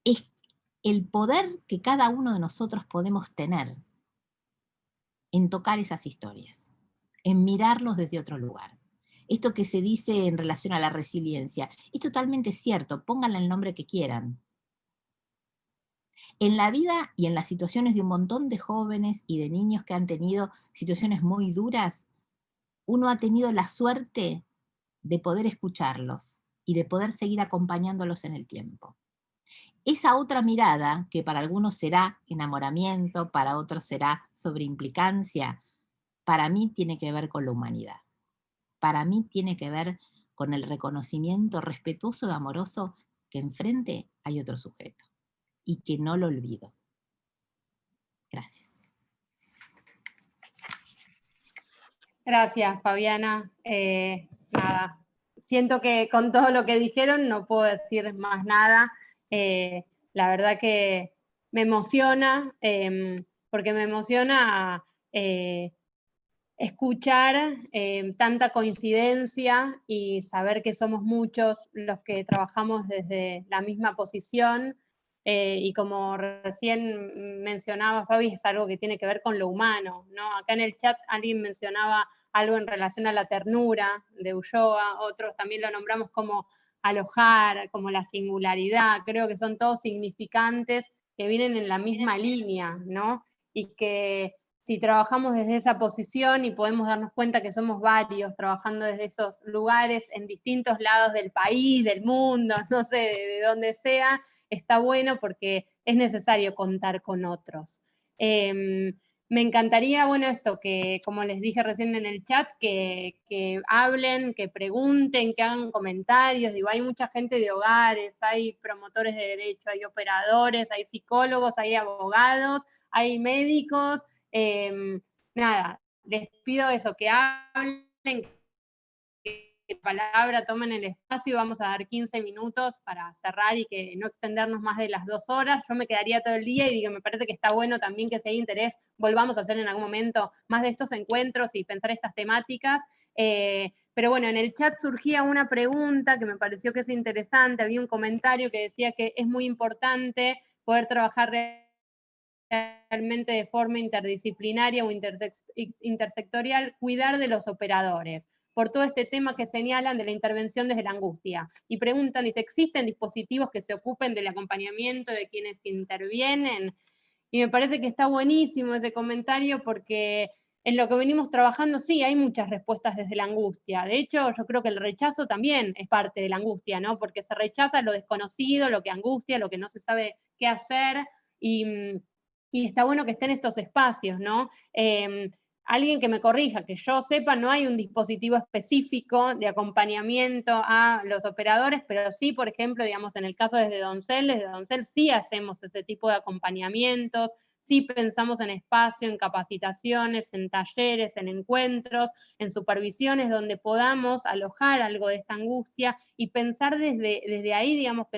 es el poder que cada uno de nosotros podemos tener en tocar esas historias, en mirarlos desde otro lugar. Esto que se dice en relación a la resiliencia es totalmente cierto, pónganle el nombre que quieran. En la vida y en las situaciones de un montón de jóvenes y de niños que han tenido situaciones muy duras, uno ha tenido la suerte de poder escucharlos y de poder seguir acompañándolos en el tiempo. Esa otra mirada, que para algunos será enamoramiento, para otros será sobreimplicancia, para mí tiene que ver con la humanidad. Para mí tiene que ver con el reconocimiento respetuoso y amoroso que enfrente hay otro sujeto y que no lo olvido. Gracias. Gracias, Fabiana. Nada, siento que con todo lo que dijeron no puedo decir más nada. La verdad que me emociona, porque me emociona escuchar tanta coincidencia y saber que somos muchos los que trabajamos desde la misma posición. Y como recién mencionaba Fabi, es algo que tiene que ver con lo humano, ¿no? Acá en el chat alguien mencionaba algo en relación a la ternura de Ulloa, otros también lo nombramos como alojar, como la singularidad. Creo que son todos significantes que vienen en la misma línea, ¿no? Y que si trabajamos desde esa posición y podemos darnos cuenta que somos varios trabajando desde esos lugares en distintos lados del país, del mundo, no sé, de donde sea, está bueno porque es necesario contar con otros. Me encantaría, bueno, esto, que como les dije recién en el chat, que hablen, que pregunten, que hagan comentarios. Digo, hay mucha gente de hogares, hay promotores de derecho, hay operadores, hay psicólogos, hay abogados, hay médicos. Nada, les pido eso, que hablen, que palabra, tomen el espacio, vamos a dar 15 minutos para cerrar y que no extendernos más de las 2 horas. Yo me quedaría todo el día y digo, me parece que está bueno también que si hay interés, volvamos a hacer en algún momento más de estos encuentros y pensar estas temáticas. Pero bueno, en el chat surgía una pregunta que me pareció que es interesante, había un comentario que decía que es muy importante poder trabajar realmente de forma interdisciplinaria o intersectorial, cuidar de los operadores, por todo este tema que señalan de la intervención desde la angustia. Y preguntan, dice, ¿existen dispositivos que se ocupen del acompañamiento de quienes intervienen? Y me parece que está buenísimo ese comentario porque en lo que venimos trabajando, sí, hay muchas respuestas desde la angustia. De hecho, yo creo que el rechazo también es parte de la angustia, ¿no? Porque se rechaza lo desconocido, lo que angustia, lo que no se sabe qué hacer, y está bueno que estén estos espacios, ¿no? alguien que me corrija, que yo sepa, no hay un dispositivo específico de acompañamiento a los operadores, pero sí, por ejemplo, digamos, en el caso desde Doncel sí hacemos ese tipo de acompañamientos, sí pensamos en espacio, en capacitaciones, en talleres, en encuentros, en supervisiones donde podamos alojar algo de esta angustia y pensar desde ahí, digamos,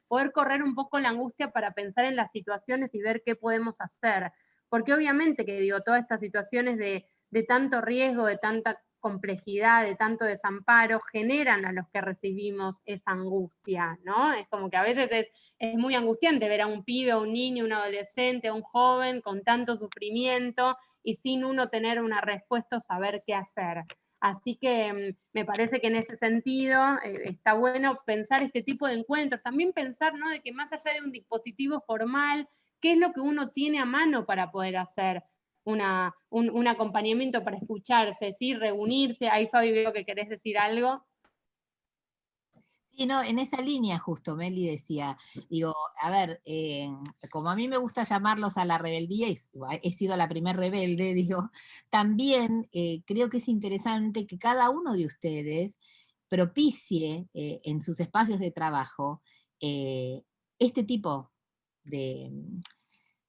poder correr un poco la angustia para pensar en las situaciones y ver qué podemos hacer. Porque obviamente que digo, todas estas situaciones de tanto riesgo, de tanta complejidad, de tanto desamparo, generan a los que recibimos esa angustia, ¿no? Es como que a veces es muy angustiante ver a un pibe, a un niño, un adolescente, a un joven con tanto sufrimiento y sin uno tener una respuesta o saber qué hacer. Así que me parece que en ese sentido está bueno pensar este tipo de encuentros, también pensar, ¿no?, de que más allá de un dispositivo formal, ¿qué es lo que uno tiene a mano para poder hacer un acompañamiento, para escucharse, ¿sí? Reunirse? Ahí, Fabi, veo que querés decir algo. Sí, no, en esa línea justo, Meli decía, digo, a ver, como a mí me gusta llamarlos a la rebeldía, y he sido la primer rebelde, digo, también creo que es interesante que cada uno de ustedes propicie en sus espacios de trabajo este tipo de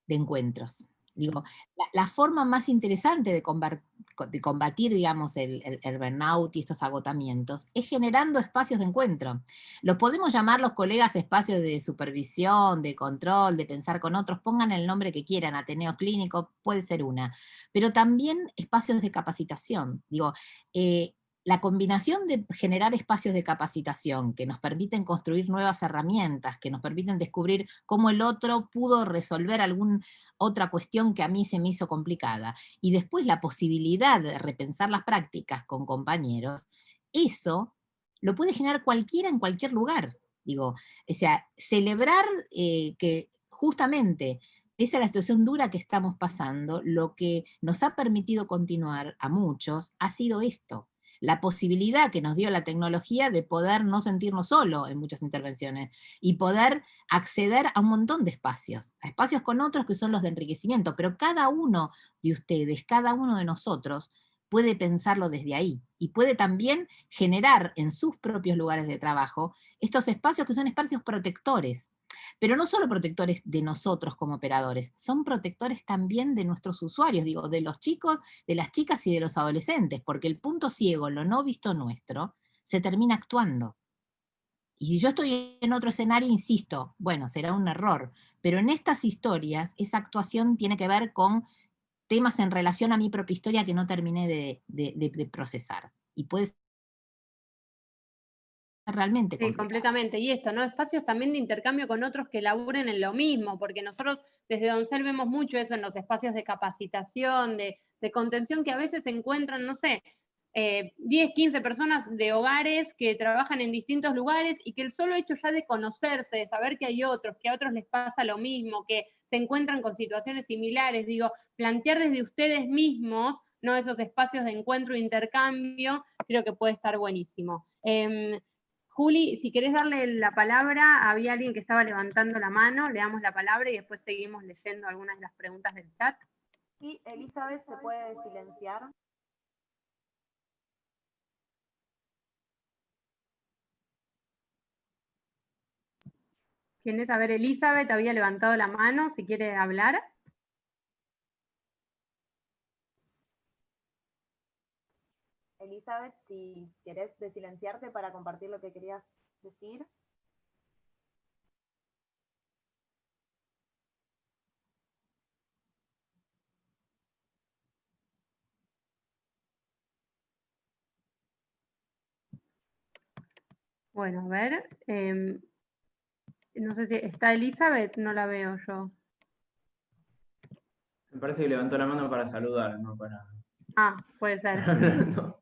encuentros. Digo, la forma más interesante de combatir, digamos, el burnout y estos agotamientos es generando espacios de encuentro. Los podemos llamar los colegas espacios de supervisión, de control, de pensar con otros, pongan el nombre que quieran, Ateneo Clínico, puede ser una, pero también espacios de capacitación. Digo, la combinación de generar espacios de capacitación que nos permiten construir nuevas herramientas, que nos permiten descubrir cómo el otro pudo resolver alguna otra cuestión que a mí se me hizo complicada, y después la posibilidad de repensar las prácticas con compañeros, eso lo puede generar cualquiera en cualquier lugar. Digo, o sea, celebrar que justamente esa es la situación dura que estamos pasando, lo que nos ha permitido continuar a muchos ha sido esto, la posibilidad que nos dio la tecnología de poder no sentirnos solos en muchas intervenciones y poder acceder a un montón de espacios, a espacios con otros que son los de enriquecimiento, pero cada uno de ustedes, cada uno de nosotros puede pensarlo desde ahí y puede también generar en sus propios lugares de trabajo estos espacios que son espacios protectores. Pero no solo protectores de nosotros como operadores, son protectores también de nuestros usuarios, digo, de los chicos, de las chicas y de los adolescentes, porque el punto ciego, lo no visto nuestro, se termina actuando. Y si yo estoy en otro escenario, insisto, bueno, será un error, pero en estas historias, esa actuación tiene que ver con temas en relación a mi propia historia que no terminé de procesar. Y puede ser realmente Sí, complicado. completamente. Y esto, ¿no? Espacios también de intercambio con otros que laburen en lo mismo, porque nosotros desde Doncel vemos mucho eso en los espacios de capacitación, de contención, que a veces se encuentran, no sé, 10, 15 personas de hogares que trabajan en distintos lugares y que el solo hecho ya de conocerse, de saber que hay otros, que a otros les pasa lo mismo, que se encuentran con situaciones similares, digo, plantear desde ustedes mismos, ¿no?, esos espacios de encuentro e intercambio, creo que puede estar buenísimo. Juli, si querés darle la palabra, había alguien que estaba levantando la mano, le damos la palabra y después seguimos leyendo algunas de las preguntas del chat. Sí, Elizabeth, ¿se puede silenciar? ¿Quién es? A ver, Elizabeth había levantado la mano, si quiere hablar. Elizabeth, si querés desilenciarte para compartir lo que querías decir. Bueno, a ver. No sé si está Elizabeth, no la veo yo. Me parece que levantó la mano para saludar, no para... Ah, puede ser. No.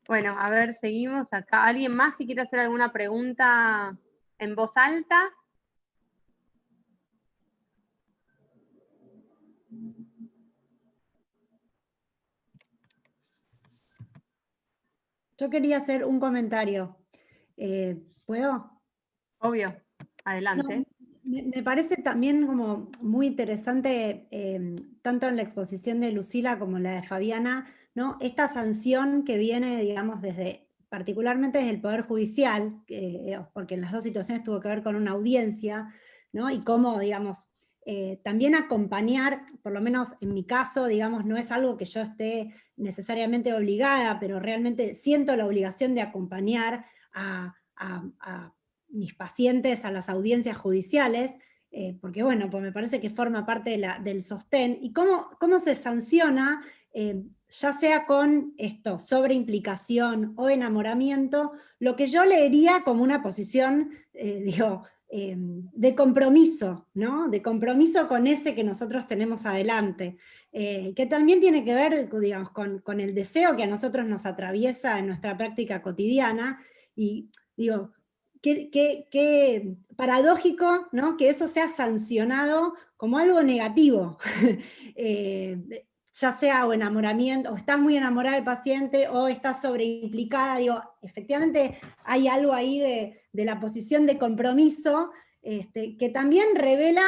Bueno, a ver, seguimos acá. ¿Alguien más que quiera hacer alguna pregunta en voz alta? Yo quería hacer un comentario. ¿Puedo? Obvio, adelante. Me parece también como muy interesante, tanto en la exposición de Lucila como en la de Fabiana, ¿no? Esta sanción que viene, digamos, particularmente desde el Poder Judicial, porque en las dos situaciones tuvo que ver con una audiencia, ¿no? Y cómo, digamos, también acompañar, por lo menos en mi caso, digamos, no es algo que yo esté necesariamente obligada, pero realmente siento la obligación de acompañar a mis pacientes a las audiencias judiciales, porque bueno, pues me parece que forma parte del sostén. ¿Y cómo se sanciona, ya sea con esto, sobreimplicación o enamoramiento, lo que yo leería como una posición, de compromiso, ¿no? De compromiso con ese que nosotros tenemos adelante, que también tiene que ver, digamos, con el deseo que a nosotros nos atraviesa en nuestra práctica cotidiana, y digo, qué paradójico, ¿no? Que eso sea sancionado como algo negativo, ya sea o enamoramiento, o estás muy enamorada del paciente, o estás sobreimplicada. Digo, efectivamente hay algo ahí de la posición de compromiso, que también revela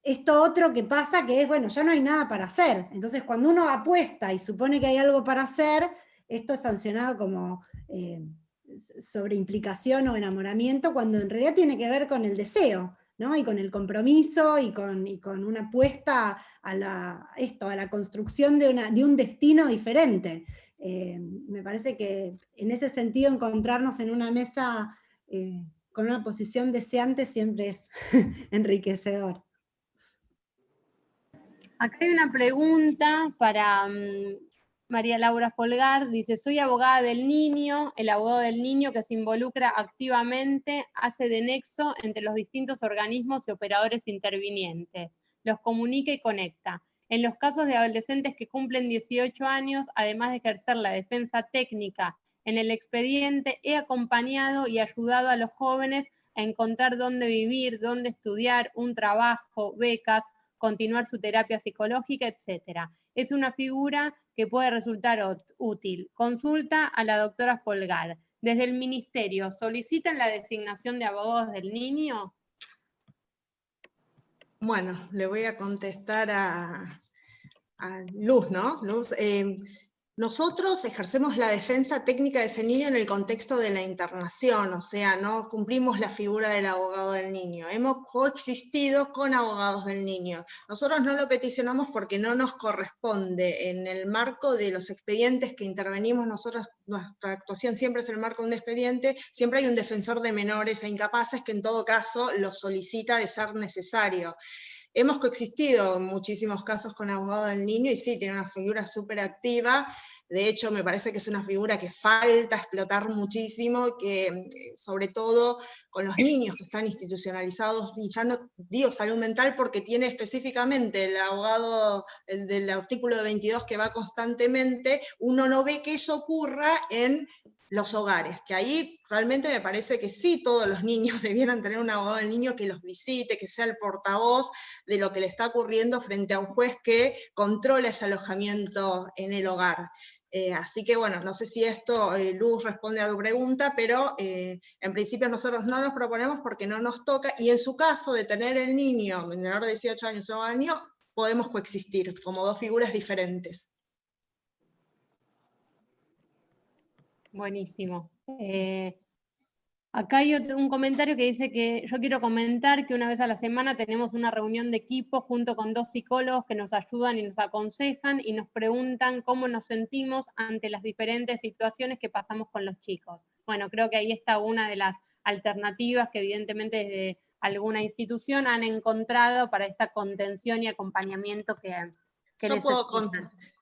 esto otro que pasa, que es, bueno, ya no hay nada para hacer. Entonces, cuando uno apuesta y supone que hay algo para hacer, esto es sancionado como sobreimplicación o enamoramiento, cuando en realidad tiene que ver con el deseo, ¿no? Y con el compromiso, y con una apuesta a la construcción de un destino diferente. Me parece que en ese sentido encontrarnos en una mesa con una posición deseante siempre es enriquecedor. Acá hay una pregunta para María Laura Folgar, dice: soy abogada del niño, el abogado del niño que se involucra activamente, hace de nexo entre los distintos organismos y operadores intervinientes, los comunica y conecta. En los casos de adolescentes que cumplen 18 años, además de ejercer la defensa técnica en el expediente, he acompañado y ayudado a los jóvenes a encontrar dónde vivir, dónde estudiar, un trabajo, becas, continuar su terapia psicológica, etc. Es una figura que puede resultar útil. Consulta a la doctora Folgar. Desde el Ministerio, ¿solicitan la designación de abogados del niño? Bueno, le voy a contestar a Luz, ¿no? Luz, nosotros ejercemos la defensa técnica de ese niño en el contexto de la internación, o sea, no cumplimos la figura del abogado del niño. Hemos coexistido con abogados del niño. Nosotros no lo peticionamos porque no nos corresponde. En el marco de los expedientes que intervenimos nosotros, nuestra actuación siempre es en el marco de un expediente, siempre hay un defensor de menores e incapaces que en todo caso lo solicita de ser necesario. Hemos coexistido en muchísimos casos con abogados del niño y sí, tiene una figura súper activa. De hecho, me parece que es una figura que falta explotar muchísimo, que sobre todo con los niños que están institucionalizados, y ya no digo salud mental porque tiene específicamente el abogado del artículo 22 que va constantemente, uno no ve que eso ocurra en los hogares, que ahí realmente me parece que sí todos los niños debieran tener un abogado del niño que los visite, que sea el portavoz de lo que le está ocurriendo frente a un juez que controla ese alojamiento en el hogar. Así que bueno, no sé si esto, Luz, responde a tu pregunta, pero en principio nosotros no nos proponemos porque no nos toca, y en su caso de tener el niño menor de 18 años o año, podemos coexistir como dos figuras diferentes. Buenísimo. Acá hay un comentario que dice que yo quiero comentar que una vez a la semana tenemos una reunión de equipo junto con 2 psicólogos que nos ayudan y nos aconsejan y nos preguntan cómo nos sentimos ante las diferentes situaciones que pasamos con los chicos. Bueno, creo que ahí está una de las alternativas que evidentemente desde alguna institución han encontrado para esta contención y acompañamiento que yo puedo,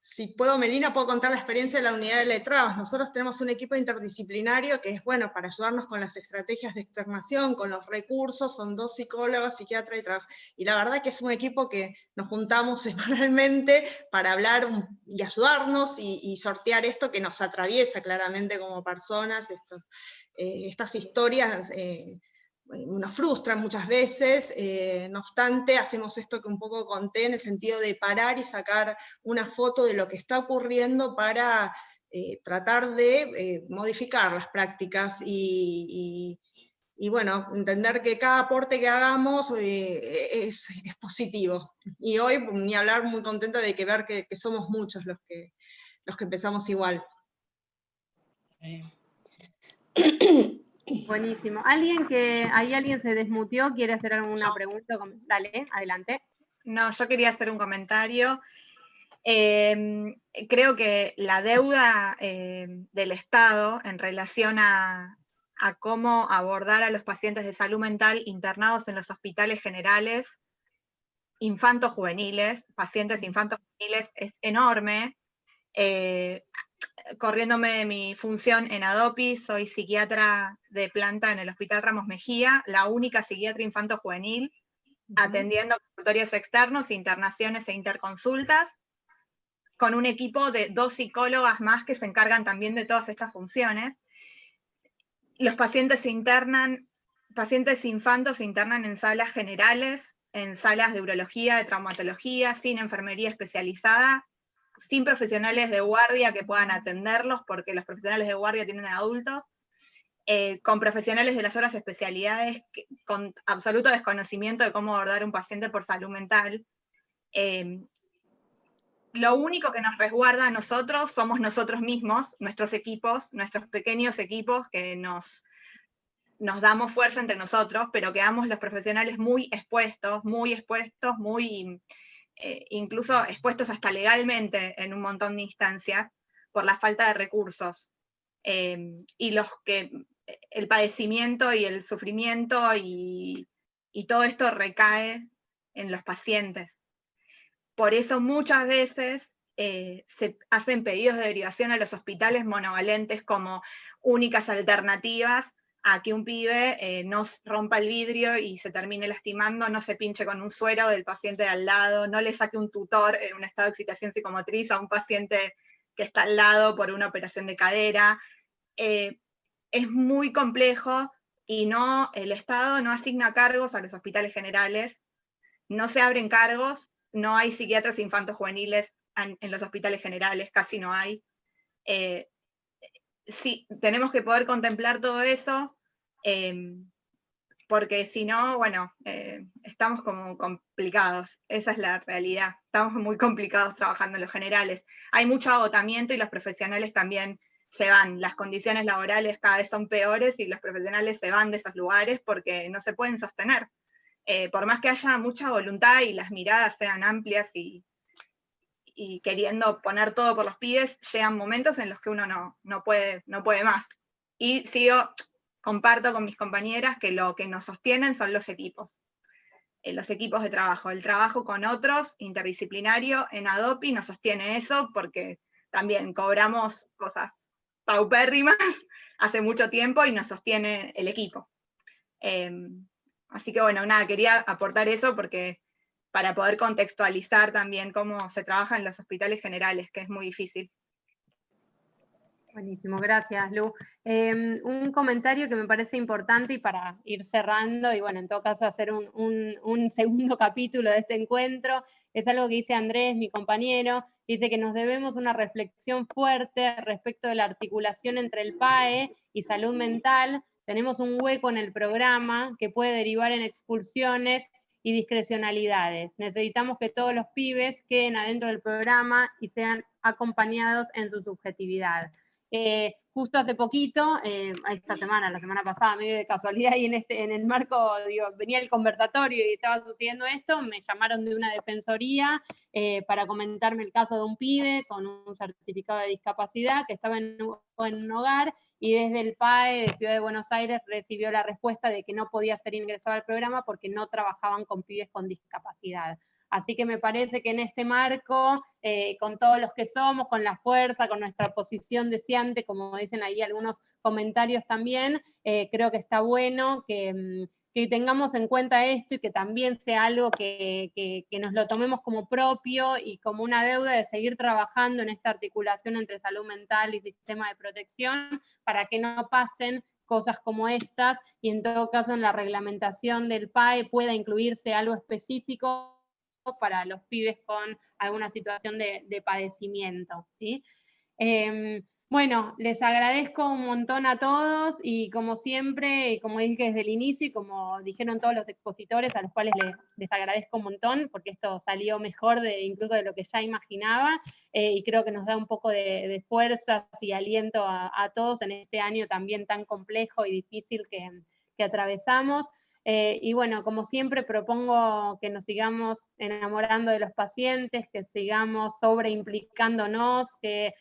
si puedo, Melina, puedo contar la experiencia de la unidad de letrados. Nosotros tenemos un equipo interdisciplinario que es bueno para ayudarnos con las estrategias de externación, con los recursos, son 2 psicólogos, psiquiatra y la verdad que es un equipo que nos juntamos semanalmente para hablar y ayudarnos y sortear esto que nos atraviesa claramente como personas, estas historias. Nos frustran muchas veces, no obstante hacemos esto que un poco conté en el sentido de parar y sacar una foto de lo que está ocurriendo para tratar de modificar las prácticas y y bueno, entender que cada aporte que hagamos es positivo. Y hoy, ni hablar, muy contenta de ver que somos muchos los que empezamos igual. Buenísimo. ¿Alguien se desmuteó? ¿Quiere hacer alguna pregunta? Dale, adelante. No, yo quería hacer un comentario. Creo que la deuda del Estado en relación a cómo abordar a los pacientes de salud mental internados en los hospitales generales, infantos-juveniles, pacientes infantos-juveniles, es enorme. Corriéndome de mi función en ADOPI, soy psiquiatra de planta en el Hospital Ramos Mejía, la única psiquiatra infanto-juvenil, atendiendo consultorios externos, internaciones e interconsultas, con un equipo de 2 psicólogas más que se encargan también de todas estas funciones. Los pacientes infantos se internan en salas generales, en salas de urología, de traumatología, sin enfermería especializada, sin profesionales de guardia que puedan atenderlos, porque los profesionales de guardia tienen adultos, con profesionales de las otras especialidades, con absoluto desconocimiento de cómo abordar un paciente por salud mental. Lo único que nos resguarda a nosotros somos nosotros mismos, nuestros equipos, nuestros pequeños equipos que nos damos fuerza entre nosotros, pero quedamos los profesionales muy expuestos, incluso expuestos hasta legalmente en un montón de instancias por la falta de recursos. Y el padecimiento y el sufrimiento y todo esto recae en los pacientes. Por eso muchas veces se hacen pedidos de derivación a los hospitales monovalentes como únicas alternativas a que un pibe no rompa el vidrio y se termine lastimando, no se pinche con un suero del paciente de al lado, no le saque un tutor en un estado de excitación psicomotriz a un paciente que está al lado por una operación de cadera. Es muy complejo y el Estado no asigna cargos a los hospitales generales, no se abren cargos, no hay psiquiatras infantos juveniles en los hospitales generales, casi no hay. Sí, tenemos que poder contemplar todo eso, porque si no, bueno, estamos como complicados, esa es la realidad, estamos muy complicados trabajando en los generales. Hay mucho agotamiento y los profesionales también se van, las condiciones laborales cada vez son peores y los profesionales se van de esos lugares porque no se pueden sostener. Por más que haya mucha voluntad y las miradas sean amplias y queriendo poner todo por los pibes, llegan momentos en los que uno no puede más. Y comparto con mis compañeras que lo que nos sostienen son los equipos de trabajo. El trabajo con otros, interdisciplinario, en ADOPI nos sostiene eso, porque también cobramos cosas paupérrimas hace mucho tiempo y nos sostiene el equipo. Así que bueno, nada, quería aportar eso porque para poder contextualizar también cómo se trabaja en los hospitales generales, que es muy difícil. Buenísimo, gracias Lu. Un comentario que me parece importante y para ir cerrando, y bueno, en todo caso hacer un segundo capítulo de este encuentro, es algo que dice Andrés, mi compañero, dice que nos debemos una reflexión fuerte respecto de la articulación entre el PAE y salud mental. Tenemos un hueco en el programa que puede derivar en expulsiones y discrecionalidades. Necesitamos que todos los pibes queden adentro del programa y sean acompañados en su subjetividad. Justo hace poquito, esta semana, la semana pasada, medio de casualidad, y en el marco, venía el conversatorio y estaba sucediendo esto, me llamaron de una defensoría para comentarme el caso de un pibe con un certificado de discapacidad que estaba en un hogar, y desde el PAE de Ciudad de Buenos Aires recibió la respuesta de que no podía ser ingresado al programa porque no trabajaban con pibes con discapacidad. Así que me parece que en este marco, con todos los que somos, con la fuerza, con nuestra posición deseante, como dicen ahí algunos comentarios también, creo que está bueno que tengamos en cuenta esto y que también sea algo que nos lo tomemos como propio y como una deuda de seguir trabajando en esta articulación entre salud mental y sistema de protección para que no pasen cosas como estas y en todo caso en la reglamentación del PAE pueda incluirse algo específico para los pibes con alguna situación de padecimiento, ¿sí? Bueno, les agradezco un montón a todos y como siempre, como dije desde el inicio y como dijeron todos los expositores a los cuales les agradezco un montón porque esto salió mejor incluso de lo que ya imaginaba y creo que nos da un poco de fuerzas y aliento a todos en este año también tan complejo y difícil que atravesamos. Y bueno, como siempre propongo que nos sigamos enamorando de los pacientes, que sigamos sobreimplicándonos, que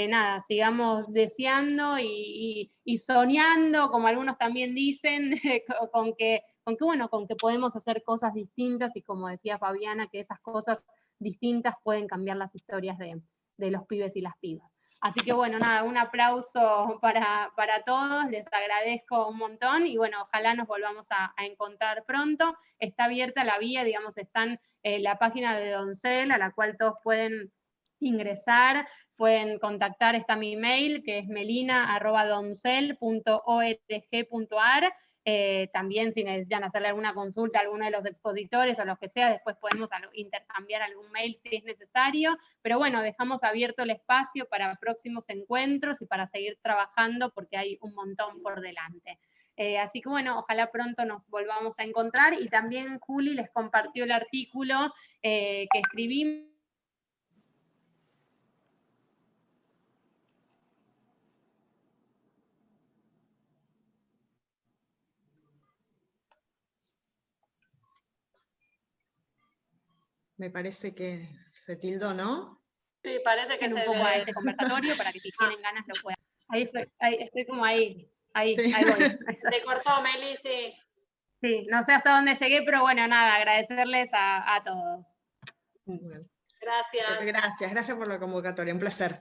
nada, sigamos deseando y soñando, como algunos también dicen, con que podemos hacer cosas distintas y como decía Fabiana, que esas cosas distintas pueden cambiar las historias de los pibes y las pibas. Así que bueno, nada, un aplauso para todos, les agradezco un montón y bueno, ojalá nos volvamos a encontrar pronto. Está abierta la vía, digamos, está en la página de Doncel, a la cual todos pueden ingresar, pueden contactar, está mi email, que es melina@doncel.org.ar. También si necesitan hacerle alguna consulta a alguno de los expositores o lo que sea, después podemos intercambiar algún mail si es necesario, pero bueno, dejamos abierto el espacio para próximos encuentros y para seguir trabajando porque hay un montón por delante. Así que bueno, ojalá pronto nos volvamos a encontrar y también Juli les compartió el artículo que escribimos. Me parece que se tildó, ¿no? Sí, parece que un poco a este conversatorio para que si tienen ganas lo puedan. Ahí estoy como ahí Sí. voy. Se cortó, Meli, sí. Sí, no sé hasta dónde llegué, pero bueno, nada, agradecerles a todos. Bueno. Gracias. Gracias por la convocatoria, un placer.